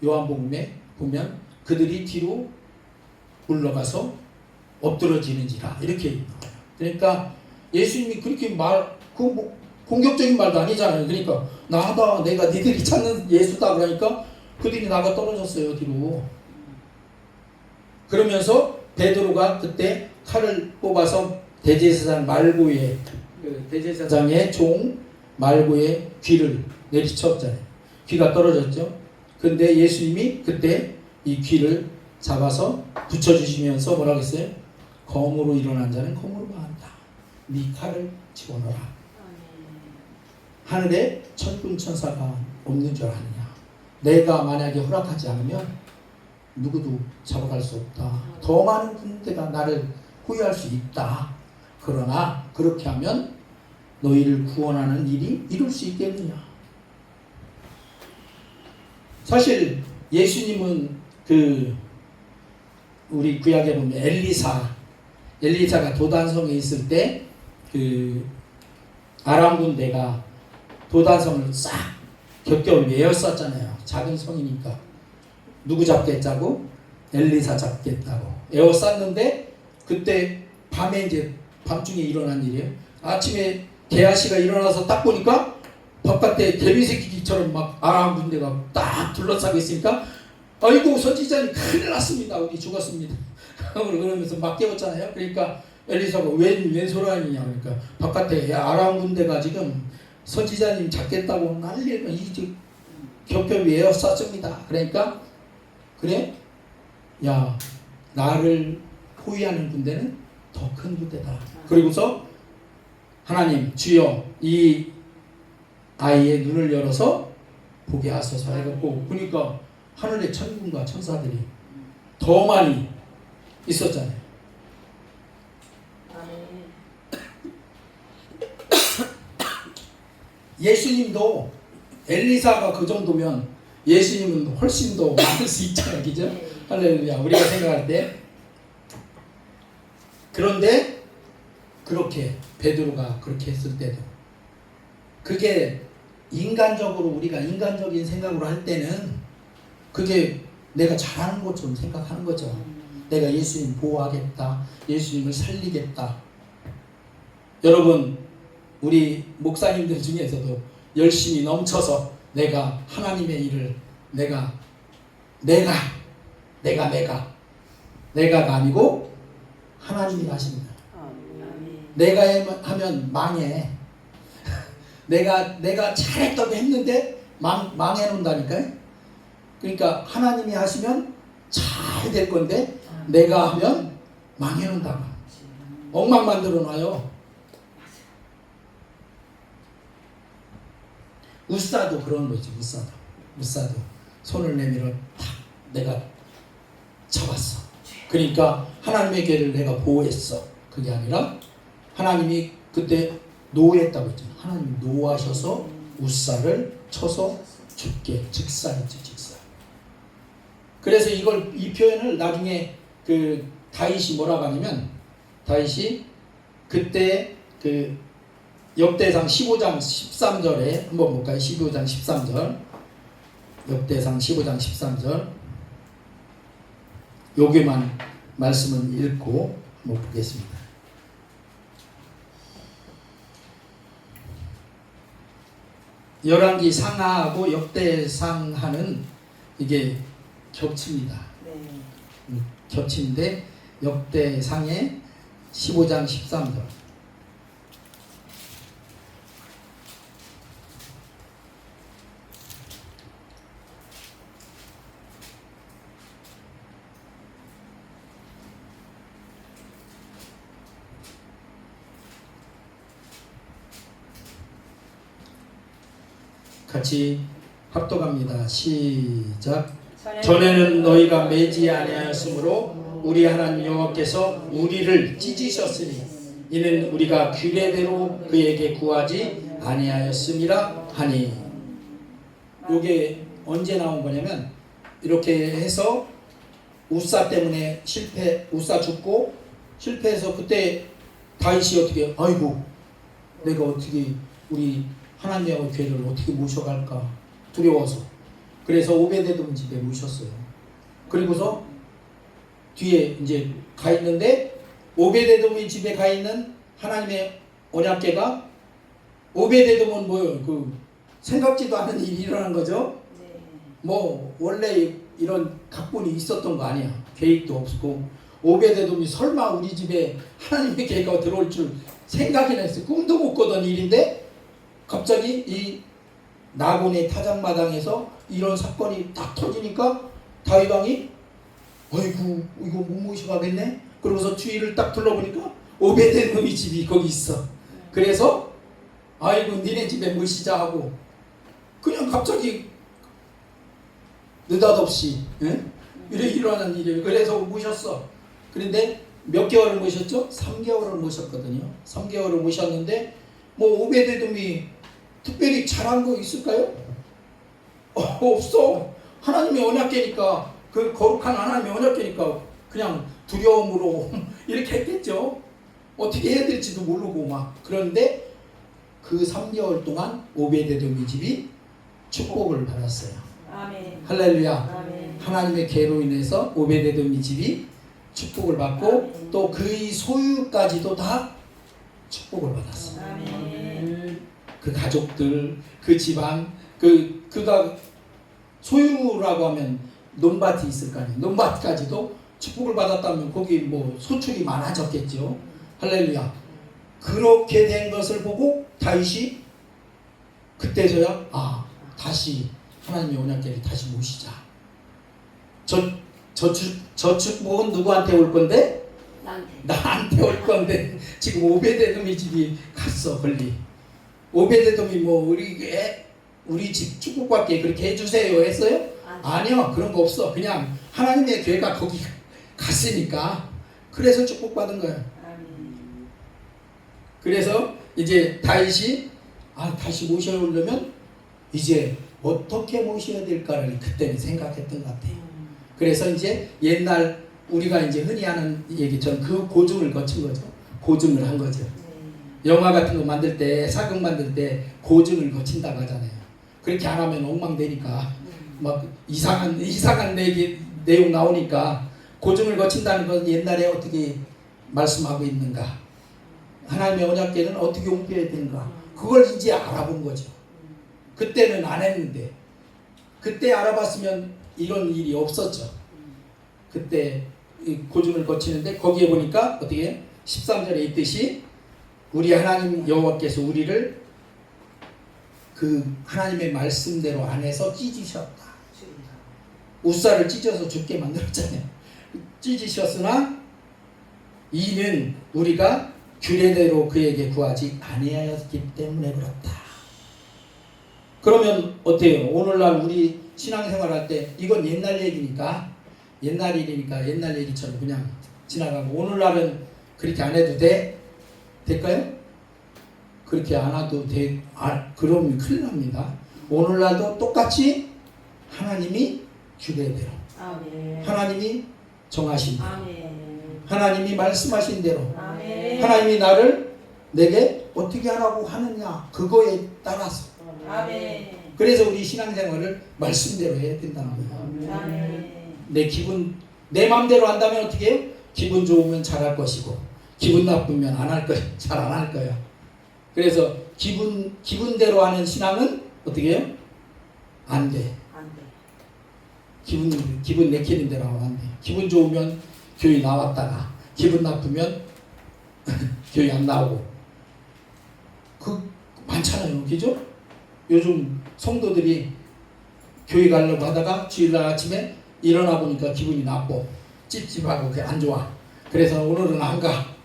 요한복음에 보면 그들이 뒤로 물러가서 엎드러지는지라 이렇게 나와요. 그러니까 예수님이 그렇게 공격적인 말도 아니잖아요. 그러니까 나다, 내가 니들이 찾는 예수다. 그러니까 그들이 나가 떨어졌어요, 뒤로. 그러면서 베드로가 그때 칼을 뽑아서 대제사장 말고의 대제사장의 종 말고의 귀를 내리쳤잖아요. 귀가 떨어졌죠. 근데 예수님이 그때 이 귀를 잡아서 붙여주시면서 뭐라고 했어요? 검으로 일어난 자는 검으로 망한다. 네 칼을 집어넣어라. 하늘에 천군 천사가 없는 줄 아느냐. 내가 만약에 허락하지 않으면 누구도 잡아갈 수 없다. 더 많은 군대가 나를 호위할 수 있다. 그러나 그렇게 하면 너희를 구원하는 일이 이룰 수 있겠느냐. 사실 예수님은 우리 구약에 보면 엘리사가 도단성에 있을 때 아람 군대가 도단성을 싹 겹겹이 에워쌌잖아요. 작은 성이니까 누구 잡겠다고? 엘리사 잡겠다고 에워쌌는데 그때 밤에 이제 밤중에 일어난 일이에요. 아침에 게하시가 일어나서 딱 보니까 바깥에 개미새끼처럼 막 아람 군대가 딱 둘러싸고 있으니까 아이고 선지자님 큰일 났습니다. 우리 죽었습니다. 그러면서 막 깨웠잖아요. 그러니까 엘리사가 웬 소리 아니냐. 그러니까 바깥에 아람 군대가 지금 선지자님 잡겠다고 난리가 이제 겹겹이 에워쌌습니다. 그러니까 그래? 야, 나를 호위하는 군대는 더 큰 군대다. 그리고서 하나님 주여 이 아이의 눈을 열어서 보게 하소서 해갖고 보니까 하늘에 천군과 천사들이 더 많이 있었잖아요. 예수님도 엘리사가 그 정도면 예수님은 훨씬 더 많을 수 있잖아요. 그죠? 할렐루야. 우리가 생각할 때. 그런데 그렇게 베드로가 그렇게 했을 때도 그게 인간적으로 우리가 인간적인 생각으로 할 때는 그게 내가 잘하는 것처럼 생각하는 거죠. 내가 예수님 보호하겠다. 예수님을 살리겠다. 여러분 우리 목사님들 중에서도 열심히 넘쳐서 내가 하나님의 일을 내가 아니고 하나님이 하십니다. 내가 하면 망해. 내가 잘했다고 했는데 망해 놓는다니까요. 그러니까 하나님이 하시면 잘 될 건데 내가 하면 망해 놓는다. 엉망 만들어 놔요. 우사도 그런 거지. 우사도 손을 내밀어 탁 내가 잡았어. 그러니까 하나님의 길을 내가 보호했어. 그게 아니라 하나님이 그때 노했다고 했잖아. 하나님이 노하셔서 우사를 쳐서 죽게 즉사했죠. 즉사. 그래서 이 표현을 나중에 다윗이 뭐라고 하냐면 다윗이 그때 그 역대상 15장 13절에 한번 볼까요? 15장 13절. 역대상 15장 13절. 여기만 말씀을 읽고 한번 보겠습니다. 열왕기 상하하고 역대상하는 이게 겹칩니다. 네. 겹치는데 역대상의 15장 13절. 같이 합독합니다. 시작. 전에는 너희가 매지 아니하였으므로 우리 하나님 여호와께서 우리를 찢으셨으니 이는 우리가 규례대로 그에게 구하지 아니하였음이라 하니. 이게 언제 나온 거냐면 이렇게 해서 우사 때문에 우사 죽고 실패해서 그때 다윗이 어떻게 아이고 내가 어떻게 우리 하나님의 교회를 어떻게 모셔갈까 두려워서 그래서 오베데돔 집에 모셨어요. 그리고서 뒤에 이제 가 있는데 오베데돔이 집에 가 있는 하나님의 언약궤가 오베데돔은 뭐예요? 그 생각지도 않은 일이 일어난 거죠. 네. 뭐 원래 이런 각본이 있었던 거 아니야. 계획도 없고 오베데돔이 설마 우리 집에 하나님의 궤가 들어올 줄 생각이나 했어요. 꿈도 못 꾸던 일인데 갑자기 이 나곤의 타작마당에서 이런 사건이 딱 터지니까 다윗 왕이 어이구 이거 못 모셔가겠네. 그러고서 주위를 딱 둘러보니까 오베데돔의 집이 거기 있어. 그래서 아이고 니네 집에 모시자 하고 그냥 갑자기 느닷없이 일어나는 일이에요. 그래서 모셨어. 그런데 몇 개월을 모셨죠? 3개월을 모셨거든요. 3개월을 모셨는데 뭐 오베데돔이 특별히 잘한 거 있을까요? 없어. 하나님의 언약궤니까 그 거룩한 하나님의 언약궤니까 그냥 두려움으로 이렇게 했겠죠. 어떻게 해야 될지도 모르고 막. 그런데 그 3개월 동안 오베데돔의 집이 축복을 받았어요. 아멘. 할렐루야. 아멘. 하나님의 궤로 인해서 오베데돔의 집이 축복을 받고 아멘. 또 그의 소유까지도 다 축복을 받았어요. 아멘. 그 가족들, 그 집안, 그가 소유라고 하면 논밭이 있을 거 아니에요. 논밭까지도 축복을 받았다면 거기 뭐 소출이 많아졌겠죠. 할렐루야. 그렇게 된 것을 보고 다윗이 그때서야 다시 하나님의 언약궤를 다시 모시자. 저 축복은 누구한테 올 건데? 나한테 올 건데 지금 오베데돔의 집이 갔어 걸리. 오베데돔이 뭐 우리 집 축복받게 그렇게 해주세요 했어요? 아니요, 그런 거 없어. 그냥 하나님의 교회가 거기 갔으니까 그래서 축복받은 거예요. 그래서 이제 다윗이 다시 모셔오려면 이제 어떻게 모셔야 될까를 그때는 생각했던 것 같아요. 그래서 이제 옛날 우리가 이제 흔히 하는 얘기처럼 그 고증을 거친 거죠. 고증을 한 거죠. 영화 같은 거 만들 때, 사극 만들 때 고증을 거친다고 하잖아요. 그렇게 안 하면 엉망되니까 막 이상한 내용 나오니까 고증을 거친다는 건 옛날에 어떻게 말씀하고 있는가, 하나님의 언약궤는 어떻게 옮겨야 되는가, 그걸 이제 알아본 거죠. 그때는 안 했는데, 그때 알아봤으면 이런 일이 없었죠. 그때 고증을 거치는데 거기에 보니까 어떻게 13절에 있듯이 우리 하나님 여호와께서 우리를 그 하나님의 말씀대로 안에서 찢으셨다. 우사를 찢어서 죽게 만들었잖아요. 찢으셨으나 이는 우리가 규례대로 그에게 구하지 아니하였기 때문에 그렇다. 그러면 어때요? 오늘날 우리 신앙생활할 때 이건 옛날 얘기니까, 옛날 일이니까 옛날 얘기처럼 그냥 지나가고, 오늘날은 그렇게 안 해도 될까요? 그렇게 안 해도 그러면 큰일 납니다. 오늘날도 똑같이 하나님이 규례대로, 하나님이 정하신 대로, 하나님이 말씀하신 대로 아멘. 하나님이 나를 내게 어떻게 하라고 하느냐 그거에 따라서. 아멘. 그래서 우리 신앙생활을 말씀대로 해야 된다는 거예요. 아멘. 내 마음대로 한다면 어떻게 해요? 기분 좋으면 잘할 것이고 기분 나쁘면 잘 안 할 거예요. 그래서 기분대로 하는 신앙은 어떻게 해요? 안 돼. 안 돼. 기분 내키는 대로 하면 안 돼. 기분 좋으면 교회 나왔다가 기분 나쁘면 교회 안 나오고 많잖아요. 그죠? 요즘 성도들이 교회 가려고 하다가 주일날 아침에 일어나 보니까 기분이 나빠. 찝찝하고 그게 안 좋아. 그래서 오늘은 안 가.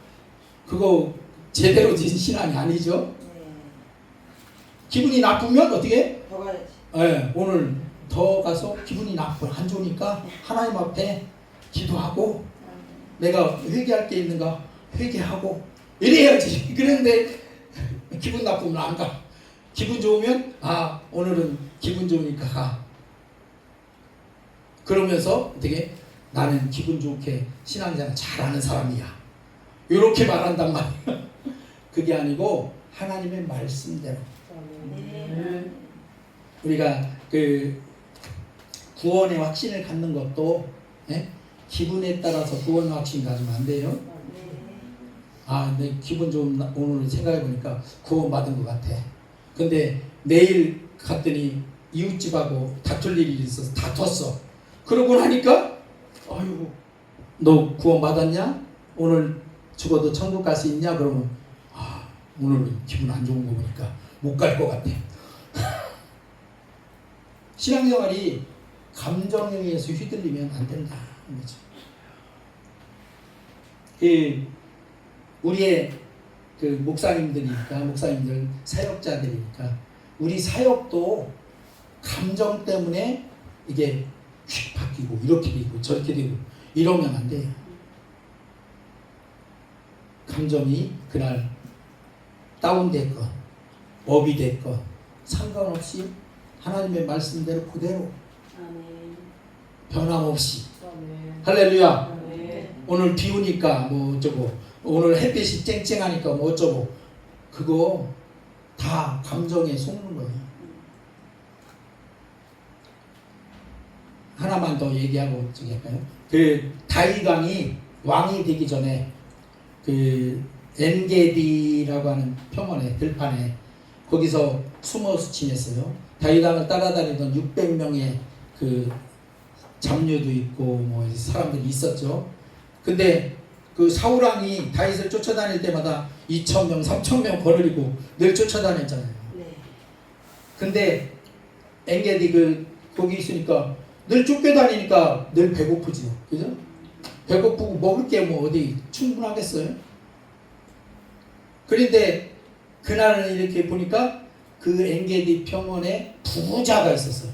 그거 제대로 된 신앙이 아니죠. 네. 기분이 나쁘면 어떻게 해? 더 가야지. 오늘 더 가서 기분이 안 좋으니까 하나님 앞에 기도하고 내가 회개할 게 있는가 회개하고 이래야지. 그런데 기분 나쁘면 안 가. 기분 좋으면 오늘은 기분 좋으니까 가. 그러면서 어떻게 나는 기분 좋게 신앙생활 잘하는 사람이야. 이렇게 말한단 말이야. 그게 아니고 하나님의 말씀대로. 네. 우리가 그 구원의 확신을 갖는 것도 기분에 따라서 구원 확신 가지면 안 돼요. 내 기분 좋은 오늘 생각해 보니까 구원 받은 것 같아. 근데 내일 갔더니 이웃집하고 다툴 일이 있어서 다퉜어. 그러고 나니까 아이고 너 구원 받았냐? 오늘 죽어도 천국 갈 수 있냐? 그러면 오늘은 기분 안 좋은 거 보니까 못 갈 것 같아. 신앙생활이 감정에 의해서 휘둘리면 안 된다. 거죠. 우리의 그 목사님들 사역자들이니까 우리 사역도 감정 때문에 이게 휙 바뀌고 이렇게 되고 저렇게 되고 이러면 안 돼요. 감정이 그날 다운됐건 업이 됐건 상관없이 하나님의 말씀대로 그대로 변함없이. 할렐루야. 오늘 비 오니까 뭐 어쩌고 오늘 햇빛이 쨍쨍하니까 뭐 어쩌고 그거 다 감정에 속는 거예요. 하나만 더 얘기하고 저기 할까요? 그 다윗 왕이 왕이 되기 전에 그 엔게디라고 하는 평원에 들판에 거기서 숨어서 지냈어요. 다윗 왕을 따라다니던 600명의 그 잡녀도 있고 뭐 사람들이 있었죠. 근데 그 사울 왕이 다윗을 쫓아다닐 때마다 2,000명, 3,000명 거느리고 늘 쫓아다녔잖아요. 근데 엔게디 거기 있으니까 늘 쫓겨다니니까 늘 배고프지요. 그죠? 배고프고 먹을 게 뭐 어디 충분하겠어요? 그런데 그날은 이렇게 보니까 그 엔게디 평원에 부자가 있었어요.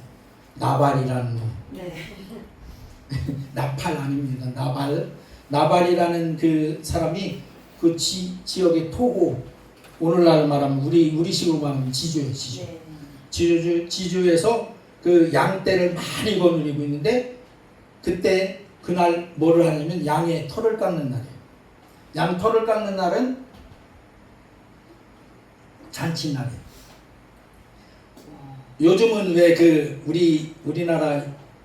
나발이라는 놈. 나팔 아닙니다. 나발이라는 그 사람이 그 지역의 토고, 오늘날 말하면 우리식으로 말하면 지주예요. 지주에서 그 양떼를 많이 거느리고 있는데 그날 뭐를 하냐면 양의 털을 깎는 날이에요. 양 털을 깎는 날은 잔치날이에요. 요즘은 왜 우리나라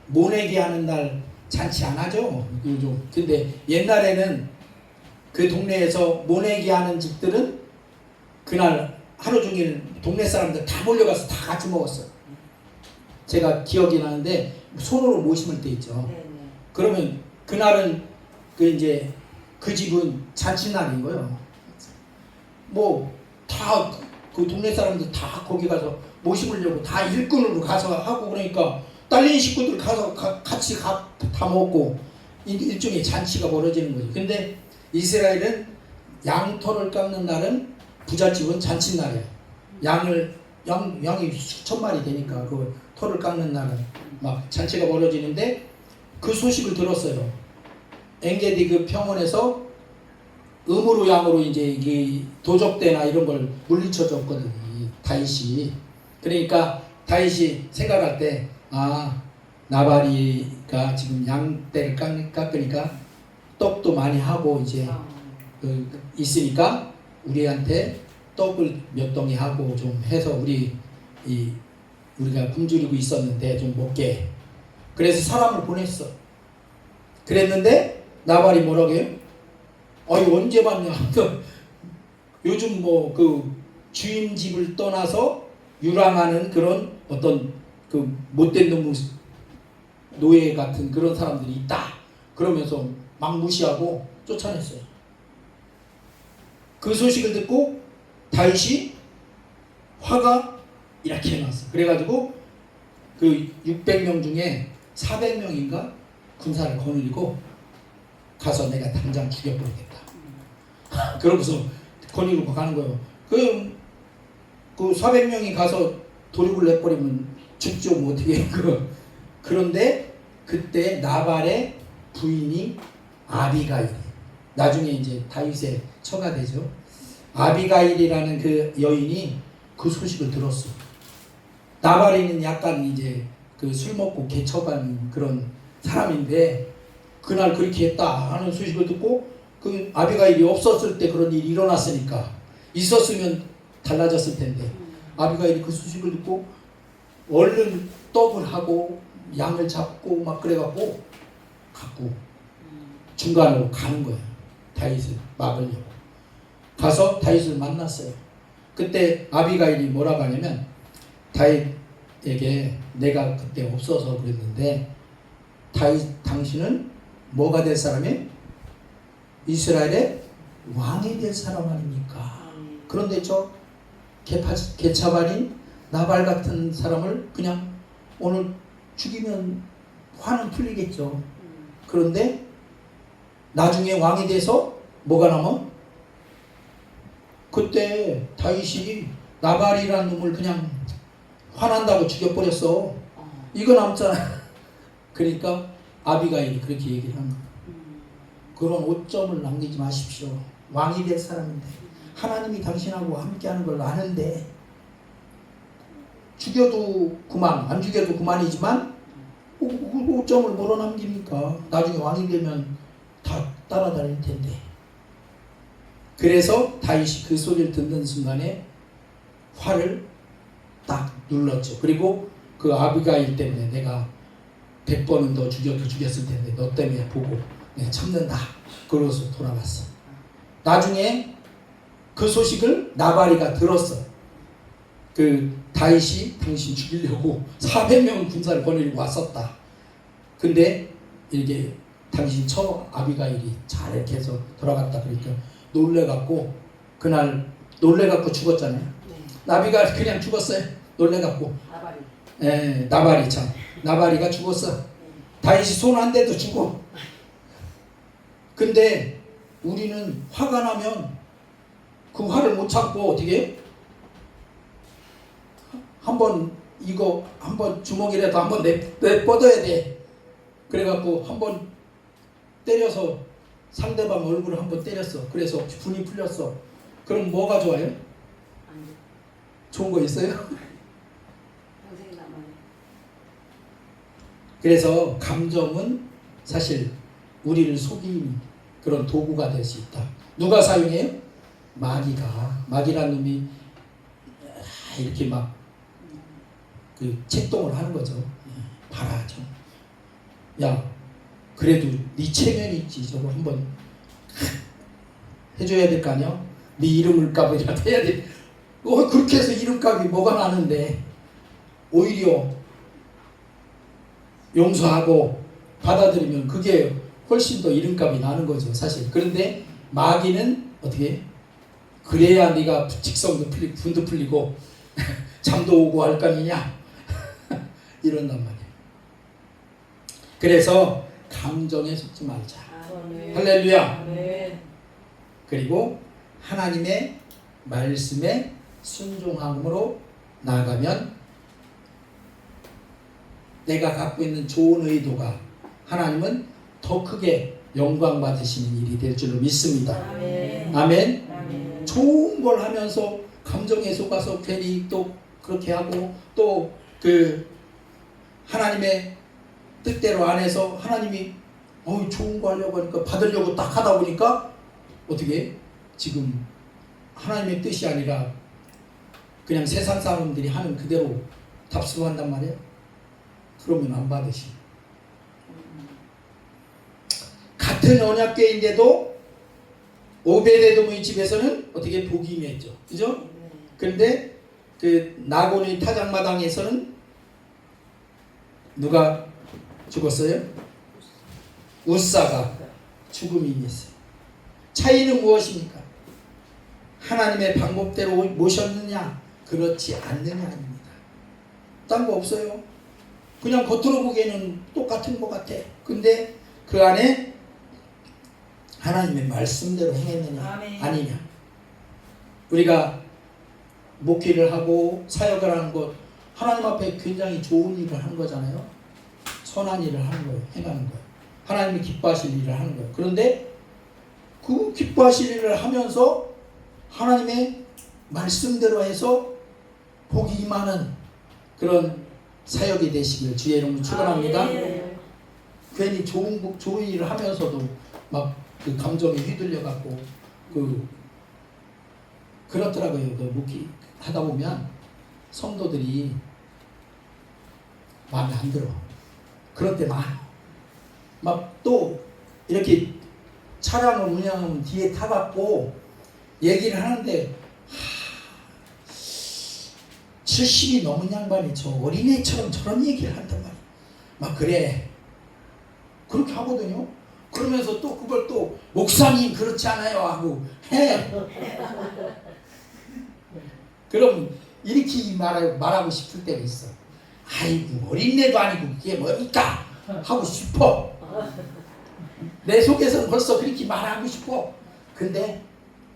모내기 하는 날 잔치 안 하죠? 요즘. 근데 옛날에는 그 동네에서 모내기 하는 집들은 그날 하루 종일 동네 사람들 다 몰려가서 다 같이 먹었어요. 제가 기억이 나는데 손으로 모심을 때 있죠. 그러면 그날은 그 집은 잔치날인 거예요. 뭐 다 그 동네 사람들 다 거기 가서 모심으려고 다 일꾼으로 가서 하고 그러니까 딸린 식구들 가서 같이 다 먹고 일종의 잔치가 벌어지는 거죠. 근데 이스라엘은 양털을 깎는 날은 부잣집은 잔치날이에요. 양이 수천 마리 되니까 그 털을 깎는 날은 막 잔치가 벌어지는데 그 소식을 들었어요. 엔게디 그 평원에서 음으로 양으로 이 도적대나 이런 걸 물리쳐 줬거든, 다윗이. 그러니까 다윗이 생각할 때 나발이가 지금 양떼를 깎으니까 떡도 많이 하고 이제 있으니까 우리한테 떡을 몇 덩이 하고 좀 해서 우리가 굶주리고 있었는데 좀 먹게. 그래서 사람을 보냈어. 그랬는데 나발이 뭐라고 해요? 아니 언제 봤냐? 요즘 뭐 그 주인 집을 떠나서 유랑하는 그런 어떤 그 못된 놈 노예 같은 그런 사람들이 있다. 그러면서 막 무시하고 쫓아냈어요. 그 소식을 듣고 다윗이 화가 이렇게 났어. 그래가지고 그 600명 중에 400명인가 군사를 거느리고 가서 내가 당장 죽여버리겠다. 그러고서 거느리고 가는 거예요. 그 400명이 가서 도륙을 내버리면 죽죠. 뭐 어떻게 그런데 그때 나발의 부인이 아비가일, 나중에 이제 다윗의 처가 되죠. 아비가일이라는 그 여인이 그 소식을 들었어. 나발이는 약간 이제 그 술 먹고 개처간 그런 사람인데 그날 그렇게 했다 하는 소식을 듣고 그 아비가일이 없었을 때 그런 일이 일어났으니까 있었으면 달라졌을 텐데 아비가일이 그 소식을 듣고 얼른 떡을 하고 양을 잡고 막 그래갖고 갖고 중간으로 가는 거예요. 다윗을 막으려고 가서 다윗을 만났어요. 그때 아비가일이 뭐라고 하냐면 다윗에게 내가 그때 없어서 그랬는데 다윗 당신은 뭐가 될 사람이? 이스라엘의 왕이 될 사람 아닙니까? 그런데 저 개차반인 나발 같은 사람을 그냥 오늘 죽이면 화는 풀리겠죠. 그런데 나중에 왕이 돼서 뭐가 남아? 그때 다윗이 나발이라는 놈을 그냥 화난다고 죽여버렸어. 이거 남잖아. 그러니까 아비가일이 그렇게 얘기를 한 거야. 그런 오점을 남기지 마십시오. 왕이 될 사람인데 하나님이 당신하고 함께하는 걸 아는데 죽여도 그만, 안 죽여도 그만이지만 오점을 뭐로 남깁니까? 나중에 왕이 되면 다 따라다닐 텐데. 그래서 다윗이 그 소리를 듣는 순간에 화를 딱 눌렀죠. 그리고 그 아비가일 때문에 내가 100번은 더 죽여도 죽였을 텐데 너 때문에 보고 내가 참는다. 그러고서 돌아갔어. 나중에 그 소식을 나발이가 들었어. 그 다윗이 당신 죽이려고 400명 군사를 거느리고 왔었다. 근데 이렇게 당신 처 아비가일이 잘 이렇게 해서 돌아갔다. 그러니까 놀래갖고 그날 놀래갖고 죽었잖아요. 네. 나비가 그냥 죽었어요. 놀래갖고. 나발이. 예, 나발이 참. 나발이가 죽었어. 다윗이 손 한 대도 죽어. 근데 우리는 화가 나면 그 화를 못 참고 어떻게 해? 한번 이거 한번 주먹이라도 한번 내뻗어야 돼. 그래갖고 한번 때려서 상대방 얼굴을 한번 때렸어. 그래서 분이 풀렸어. 그럼 뭐가 좋아요? 좋은 거 있어요? 평생이 남아요. 그래서 감정은 사실 우리를 속이는 그런 도구가 될 수 있다. 누가 사용해요? 마귀란 놈이 이렇게 막 그 책동을 하는 거죠. 봐라 좀. 야 그래도 네 체면이 있지. 저거 한번 해줘야 될 거 아니야? 네 이름을 값이라도 해야 돼. 그렇게 해서 이름값이 뭐가 나는데 오히려 용서하고 받아들이면 그게 훨씬 더 이름값이 나는 거죠 사실. 그런데 마귀는 어떻게 해? 그래야 네가 직성도 풀리고 분도 풀리고 잠도 오고 할 거 아니냐 이런단 말이에요. 그래서 감정에 속지 말자. 아멘. 할렐루야. 아멘. 그리고 하나님의 말씀에 순종함으로 나아가면 내가 갖고 있는 좋은 의도가 하나님은 더 크게 영광 받으시는 일이 될 줄로 믿습니다. 아멘. 아멘. 아멘. 좋은 걸 하면서 감정에 속아서 괜히 또 그렇게 하고 또 그 하나님의 뜻대로 안 해서 하나님이 좋은 거 하려고 하니까 받으려고 딱 하다 보니까 어떻게 지금 하나님의 뜻이 아니라 그냥 세상 사람들이 하는 그대로 답습한단 말이에요. 그러면 안 받으시. 같은 언약궤인데도 오베데돔의 집에서는 어떻게 복이 임했죠, 그죠? 그런데 그 나곤의 타작마당에서는 누가 죽었어요? 우사가 죽음이 임했어요. 차이는 무엇입니까? 하나님의 방법대로 모셨느냐 그렇지 않느냐입니다. 딴 거 없어요. 그냥 겉으로 보기에는 똑같은 것 같아. 근데 그 안에 하나님의 말씀대로 행했느냐 아니냐. 우리가 목회를 하고 사역을 하는 것 하나님 앞에 굉장히 좋은 일을 하는 거잖아요. 선한 일을 하는 거예요. 행하는 거예요. 하나님이 기뻐하실 일을 하는 거예요. 그런데 그 기뻐하실 일을 하면서 하나님의 말씀대로 해서 복이 임하는 그런 사역이 되시길 주의 이름으로 축원합니다. 괜히 좋은 일을 하면서도 막 그 감정에 휘둘려 갖고 그렇더라고요. 그 목회 하다 보면 성도들이 마음에 안 들어. 그럴 때 막 또 이렇게 차량을 운영하면 뒤에 타갖고 얘기를 하는데 70이 넘은 양반이 저 어린애처럼 저런 얘기를 한단 말이야. 막 그래. 그렇게 하거든요. 그러면서 또 그걸 또 목사님 그렇지 않아요 하고 해. 그럼 이렇게 말하고 싶을 때가 있어. 아이고 어린애도 아니고 그게 뭡니까? 하고 싶어. 내 속에서는 벌써 그렇게 말하고 싶어. 근데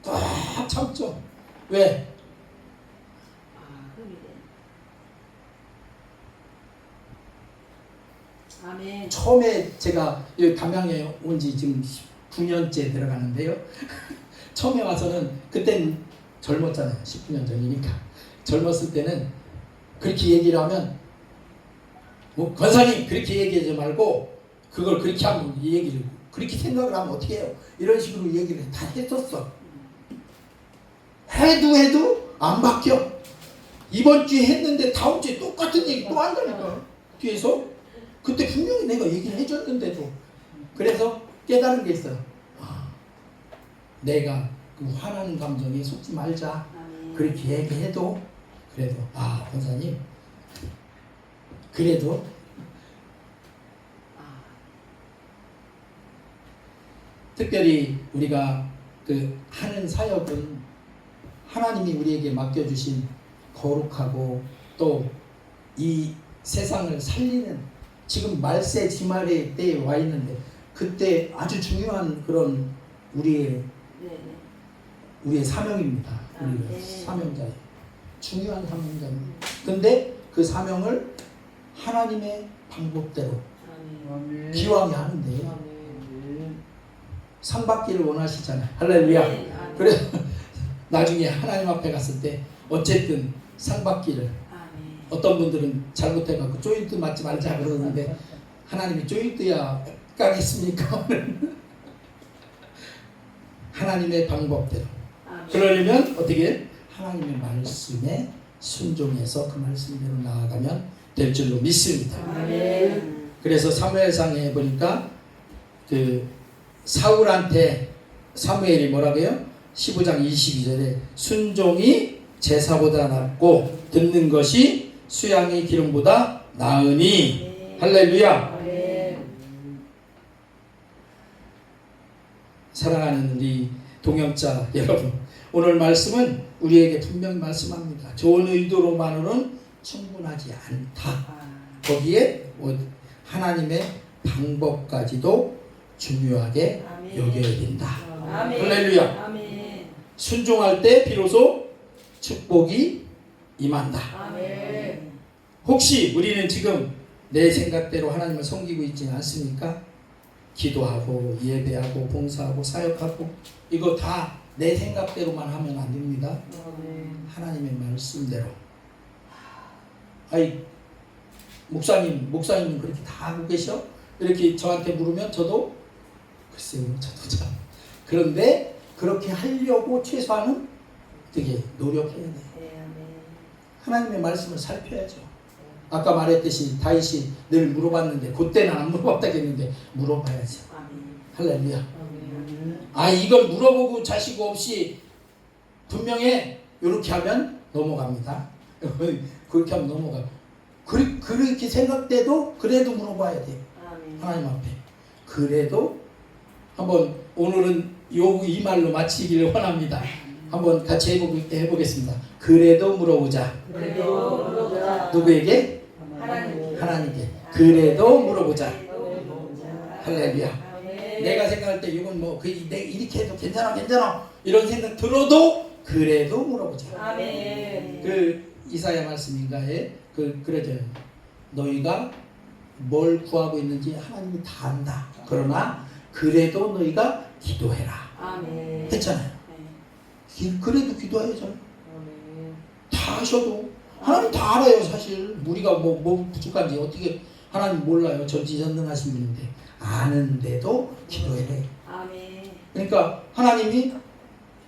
꽉 참죠. 왜? 아멘. 처음에 제가 여기 담양에 온 지 지금 9년째 들어가는데요. 처음에 와서는 그때는 젊었잖아요. 19년 전이니까. 젊었을 때는 그렇게 얘기를 하면 뭐 권사님 그렇게 얘기하지 말고 그걸 그렇게 하면 이 얘기를 그렇게 생각을 하면 어떻게 해요? 이런 식으로 얘기를 다 했었어. 해도 안 바뀌어. 이번 주에 했는데 다음 주에 똑같은 얘기 또 한다니까. 뒤에서 그때 분명히 내가 얘기를 해줬는데도. 그래서 깨달은 게 있어요. 내가 그 화나는 감정에 속지 말자. 그렇게 얘기해도 그래도 권사님 그래도 특별히 우리가 그 하는 사역은 하나님이 우리에게 맡겨주신 거룩하고 또 이 세상을 살리는 지금 말세 지말의 때에 와 있는데 그때 아주 중요한 그런 우리의 사명입니다. 우리가 사명자예요. 중요한 사명자입니다. 근데 그 사명을 하나님의 방법대로 기왕이 하는데 상 받기를 원하시잖아요. 할렐루야. 그래서 나중에 하나님 앞에 갔을 때 어쨌든 상 받기를 어떤 분들은 잘못해갖고 조인트 맞지 말자 그러는데 하나님이 조인트야 까겠습니까? 하나님의 방법대로. 그러려면 어떻게 하나님의 말씀에 순종해서 그 말씀대로 나아가면 될 줄로 믿습니다. 그래서 사무엘상에 보니까 그 사울한테 사무엘이 뭐라고 해요? 15장 22절에 순종이 제사보다 낫고 듣는 것이 수양의 기름보다 나으니. 할렐루야. 사랑하는 우리 동역자 여러분, 오늘 말씀은 우리에게 분명히 말씀합니다. 좋은 의도로만으로는 충분하지 않다. 거기에 하나님의 방법까지도 중요하게 여겨야 된다. 할렐루야. 순종할 때 비로소 축복이 임한다. 혹시 우리는 지금 내 생각대로 하나님을 섬기고 있지는 않습니까? 기도하고 예배하고 봉사하고 사역하고 이거 다 내 생각대로만 하면 안 됩니다. 하나님의 말씀대로. 목사님은 그렇게 다 하고 계셔? 이렇게 저한테 물으면 저도 글쎄요, 저도 참. 그런데 그렇게 하려고 최소한은 어떻게 노력해야 돼. 네, 아멘. 하나님의 말씀을 살펴야죠. 아까 말했듯이 다윗이 늘 물어봤는데 그때는 안 물어봤다겠는데 물어봐야지. 아멘. 할렐루야. 아멘. 아 이걸 물어보고 자식 없이 분명해 이렇게 하면 넘어갑니다. 그렇게 하면 넘어가. 그렇게 생각돼도 그래도 물어봐야 돼. 아멘. 하나님 앞에. 그래도 한번 오늘은 이 말로 마치기를 원합니다. 한번 같이 해보겠습니다. 그래도 물어보자. 그래도 물어보자. 누구에게? 하나님. 하나님께. 그래도 물어보자. 그래도 물어보자. 할렐루야. 아멘. 내가 생각할 때 이건 뭐 내가 이렇게 해도 괜찮아 이런 생각 들어도 그래도 물어보자. 아멘. 그 이사야 말씀인가에 그러죠. 너희가 뭘 구하고 있는지 하나님이 다 안다. 그러나 그래도 너희가 기도해라. 아멘. 했잖아요. 네. 그래도 기도해야죠. 아멘. 다 하셔도 하나님 다 알아요. 사실 우리가 뭐 부족한지 어떻게 하나님 몰라요. 전지전능하신 분인데 아는데도 기도해. 아멘. 그러니까 하나님이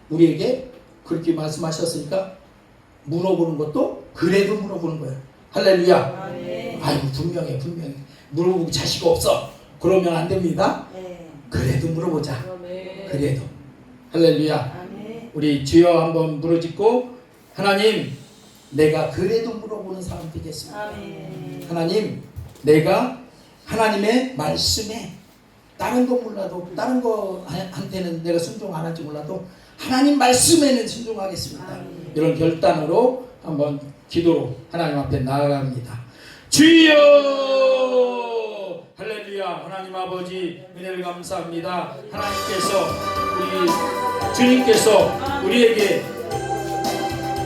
우리에게 그렇게 말씀하셨으니까 물어보는 것도 그래도 물어보는 거예요. 할렐루야. 아멘. 아이고 분명해. 물어보고 자식 없어. 그러면 안 됩니다. 네. 그래도 물어보자. 아멘. 그래도. 할렐루야. 아멘. 우리 주여 한번 부르짖고 하나님 내가 그래도 물어보는 사람 되겠습니다. 아멘. 하나님 내가 하나님의 말씀에 다른 거 몰라도 다른 거한테는 내가 순종 안 할지 몰라도 하나님 말씀에는 순종하겠습니다. 아멘. 이런 결단으로 한번 기도로 하나님 앞에 나아갑니다. 주여 할렐루야. 하나님 아버지 은혜를 감사합니다. 하나님께서 우리 주님께서 우리에게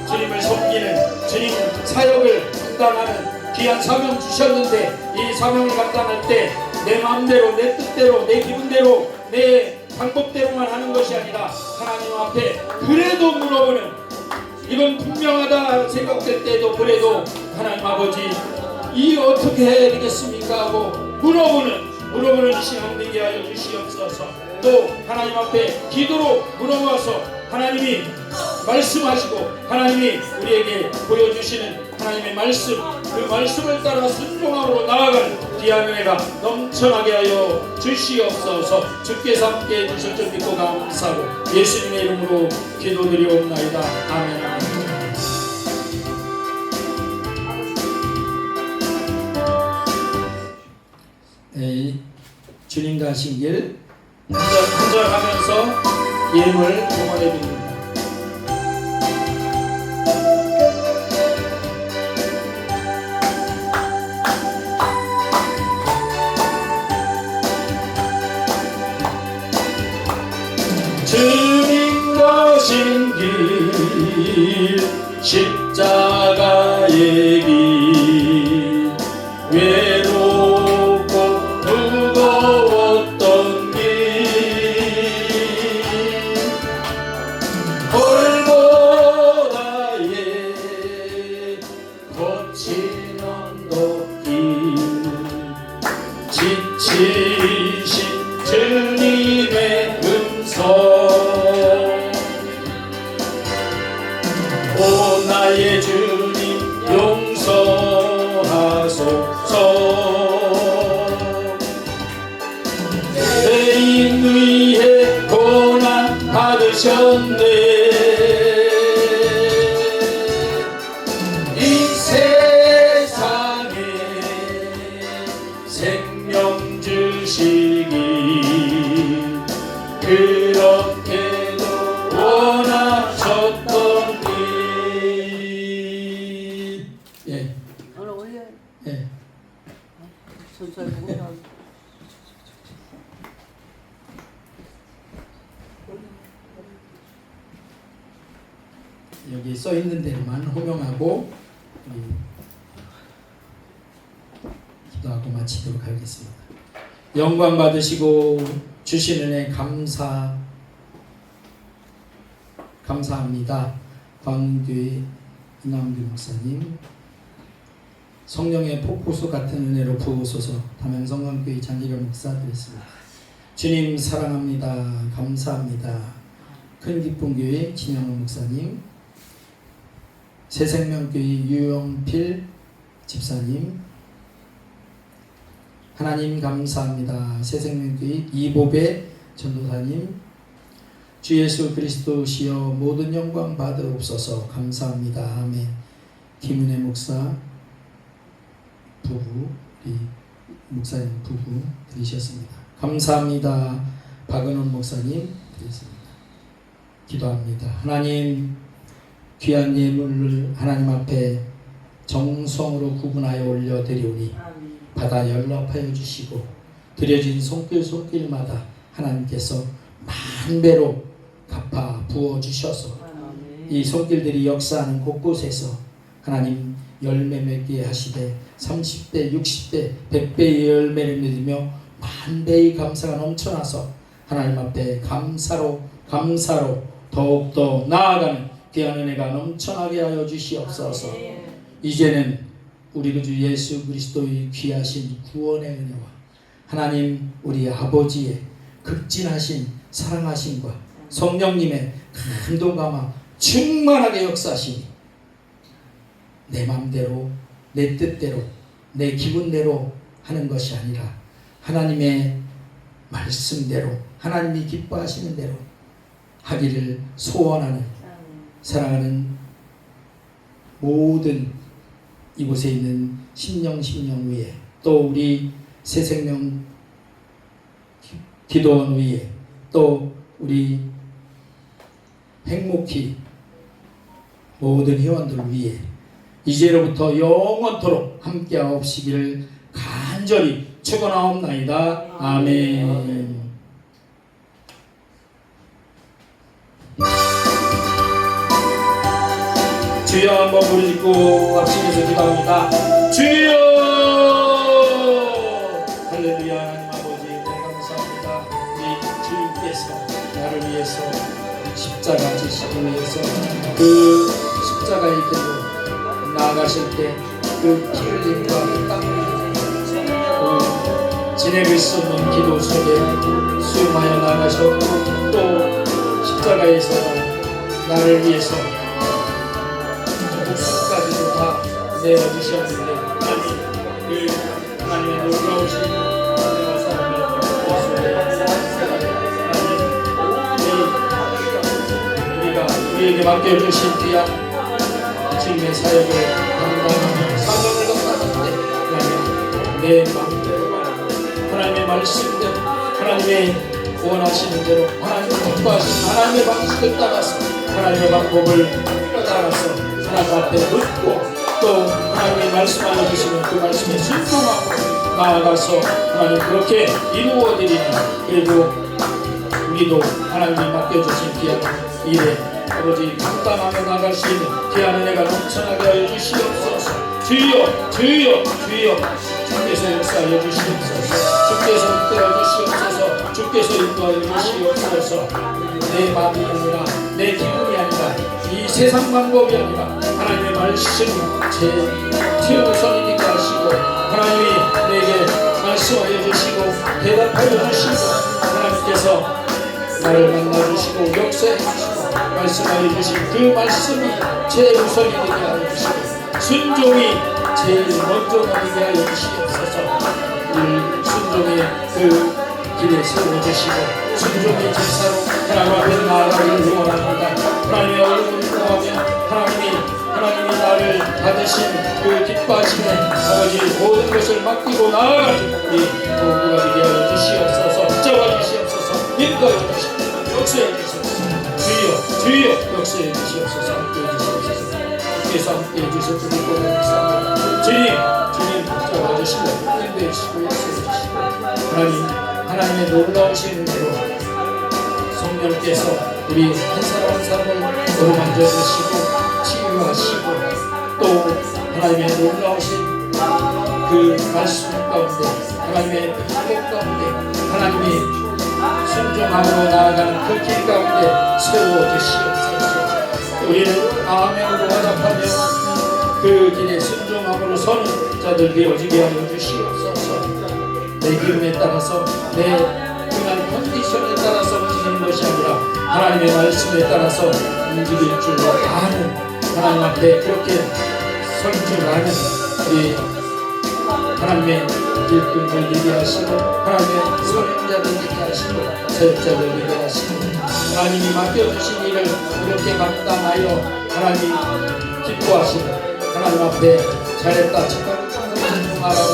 주님을 섬기는 주님 사역을 감당하는 귀한 사명 주셨는데 이 사명을 감당할 때 내 마음대로 내 뜻대로 내 기분대로 내 방법대로만 하는 것이 아니라 하나님 앞에 그래도 물어보는 이건 분명하다 생각될 때도 그래도 하나님 아버지 이 어떻게 해야 되겠습니까 하고 물어보는 시간 되게 하여 주시옵소서. 또 하나님 앞에 기도로 물어봐서 하나님이 말씀하시고 하나님이 우리에게 보여주시는 하나님의 말씀 그 말씀을 따라 순종함으로 나아갈 귀한 은혜가 넘쳐나게 하여 주시옵소서. 주께서 함께 해주실 줄 믿고 감사하고 예수님의 이름으로 기도드리옵나이다. 아멘. 네, 주님과 하신 길 한절하면서 예물 봉헌해 드립니다. 주님 가신 길 십자가의 길 외롭고 무거웠던 길 골고다의 거친 언덕길 지치신 주님의 오 나의 주님 용서하소서. 죄인 위해 고난 받으셨네. 이 세상에 생명 주시기 그렇게도 원하셨던 길. 예. 오늘 올려. 예. 전설 보면 여기 써 있는 대로만 호명하고 기도하고 마치도록 하겠습니다. 영광 받으시고 주신 은혜 감사합니다. 광주의 이남규 목사님 성령의 폭포수 같은 은혜로 부으소서. 담양성광교회 장기련 목사 드렸습니다. 주님 사랑합니다. 감사합니다. 큰기쁨교회 진영호 목사님, 새생명교회 유영필 집사님, 하나님 감사합니다. 새생명교회 이보배 전도사님, 주 예수 그리스도시여 모든 영광 받으옵소서. 감사합니다. 아멘. 김은혜 목사 부부, 우리 목사님 부부 드리셨습니다. 감사합니다. 박은원 목사님 드리겠습니다. 기도합니다. 하나님, 귀한 예물을 하나님 앞에 정성으로 구분하여 올려드리오니 받아 연락하여 주시고 드려진 손길마다 하나님께서 만배로 갚아 부어주셔서 이 손길들이 역사하는 곳곳에서 하나님 열매 맺게 하시되 30배, 60배, 100배의 열매를 맺으며 만배의 감사가 넘쳐나서 하나님 앞에 감사로 더욱더 나아가는 귀한 은혜가 넘쳐나게 하여 주시옵소서. 이제는 우리 주 예수 그리스도의 귀하신 구원의 은혜와 하나님 우리 아버지의 극진하신 사랑하심과 성령님의 감동감화 충만하게 역사하시니 내 맘대로 내 뜻대로 내 기분대로 하는 것이 아니라 하나님의 말씀대로 하나님이 기뻐하시는 대로 하기를 소원하는 사랑하는 모든 이곳에 있는 심령 위에 또 우리 새생명 기도원 위에 또 우리 행복히 모든 회원들 위에 이제로부터 영원토록 함께하옵시기를 간절히 축원하옵나이다. 아멘. 주여 한번 부르짖고 합심해서 기도합니다. 주여! 할렐루야. 하나님 아버지 감사합니다. 우리 주님께서 나를 위해서 십자가 지시기 위해서 그 십자가의 길로 나아가실 때 그 피 흘림과 그 땀 흘림 지내릴 수 없는 기도 속에 수용하여 나가셨고 또 십자가에서 나를 위해서 목숨까지도 다 내어주셨는데 하나님의 놀라우신 은혜와 사랑을 우리에게 맡겨주신 귀한 주님의 사역을 감당하며 사명을 감당할 때 내 마음대로 하나님의 말씀대로 하나님의 원하시는 대로 하나님의 기뻐하시는 하나님의 방식을 따라서 하나님의 방법을 따라서 하나님 앞에 묻고 또 하나님의 말씀하여 주시는 그 말씀에 순종하고 나아가서 하나님 그렇게 이루어드리는 그리고 우리도 하나님이 맡겨주신 귀한 일에 아버지 감당하며 나갈 수 있는 귀한 은혜가 넘쳐나게 하여 주시옵소서. 주여 주께서 역사하여 주시옵소서. 주께서 이끌어 주시옵소서. 주께서 인도하여 주시옵소서. 내 마음이 아니라 내 기분이 아니라 이 세상 방법이 아니라 하나님의 말씀이 제 최우선이 되게 하시고 하나님이 내게 말씀하여 주시고 대답하여 주시고 하나님께서 나를 만나주시고 역사해 주시고 말씀하여 주신 그 말씀이 최우선이 되게 하여 주시고 순종이 제일 먼저 가게 하여 주시옵소서. 순종의 그 길에 세워주시고 순종의 제사로 하나님 앞에 나아가기를 원합니다. 하나님의 얼굴을 보하며 하나님이 나를 받으신 그 기뻐하심에 아버지 모든 것을 맡기고 나아가는 우리 도구가 되게 하여 주시옵소서. 붙잡아 주시옵소서. 인도하여 주시옵소서. 역사해 주시옵소서. 주여 역사해 주시옵소서. 함께해 주시옵소서. 주께서 함께해 주셔서 믿고 감사합니다. 주님 붙잡아 주시고 인도해 주시고 역사해 주시고 하나님의 놀라우신 은혜로 성령께서 우리 한 사람 한 사람을 어루만져 주시고 치유하시고 또 하나님의 놀라우신 그 말씀 가운데 하나님의 방법 가운데 하나님이 순종함으로 나아가는 그 길 가운데 세워주시옵소서. 우리는 아멘으로 화답하며 그 길에 순종함으로 서는 자들 되어지게 하여 주시옵소서. 내 기름에 따라서 내 그날 컨디션에 따라서 움직이는 것이 아니라 하나님의 말씀에 따라서 움직일 줄 아는 하나님 앞에 그렇게 설 줄 아는 우리 하나님의 일꾼들 되게 하시고 하나님의 선행자들 되게 하시고 사역자들 되게 하시고 하나님이 맡겨주신 일을 그렇게 감당하여 하나님 기뻐하시고 하나님 앞에 잘했다 착하고 충성하라고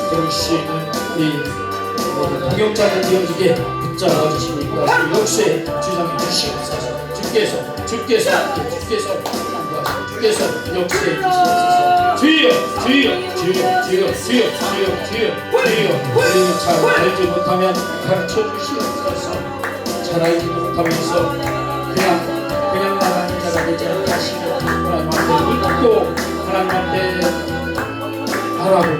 들을 수 있는 우리 동역자들 되어지게 붙잡아 주시니까 역시 주장해 주시옵소서. 주께서 역시해 주시옵소서. 주여 우리는 잘 알지 못하면 가르쳐 주시옵소서. 잘 알지도 못하면서 그냥 나가는 자가 되지 않게 하시고 하나님 앞에 믿고 하나님 앞에 바라보고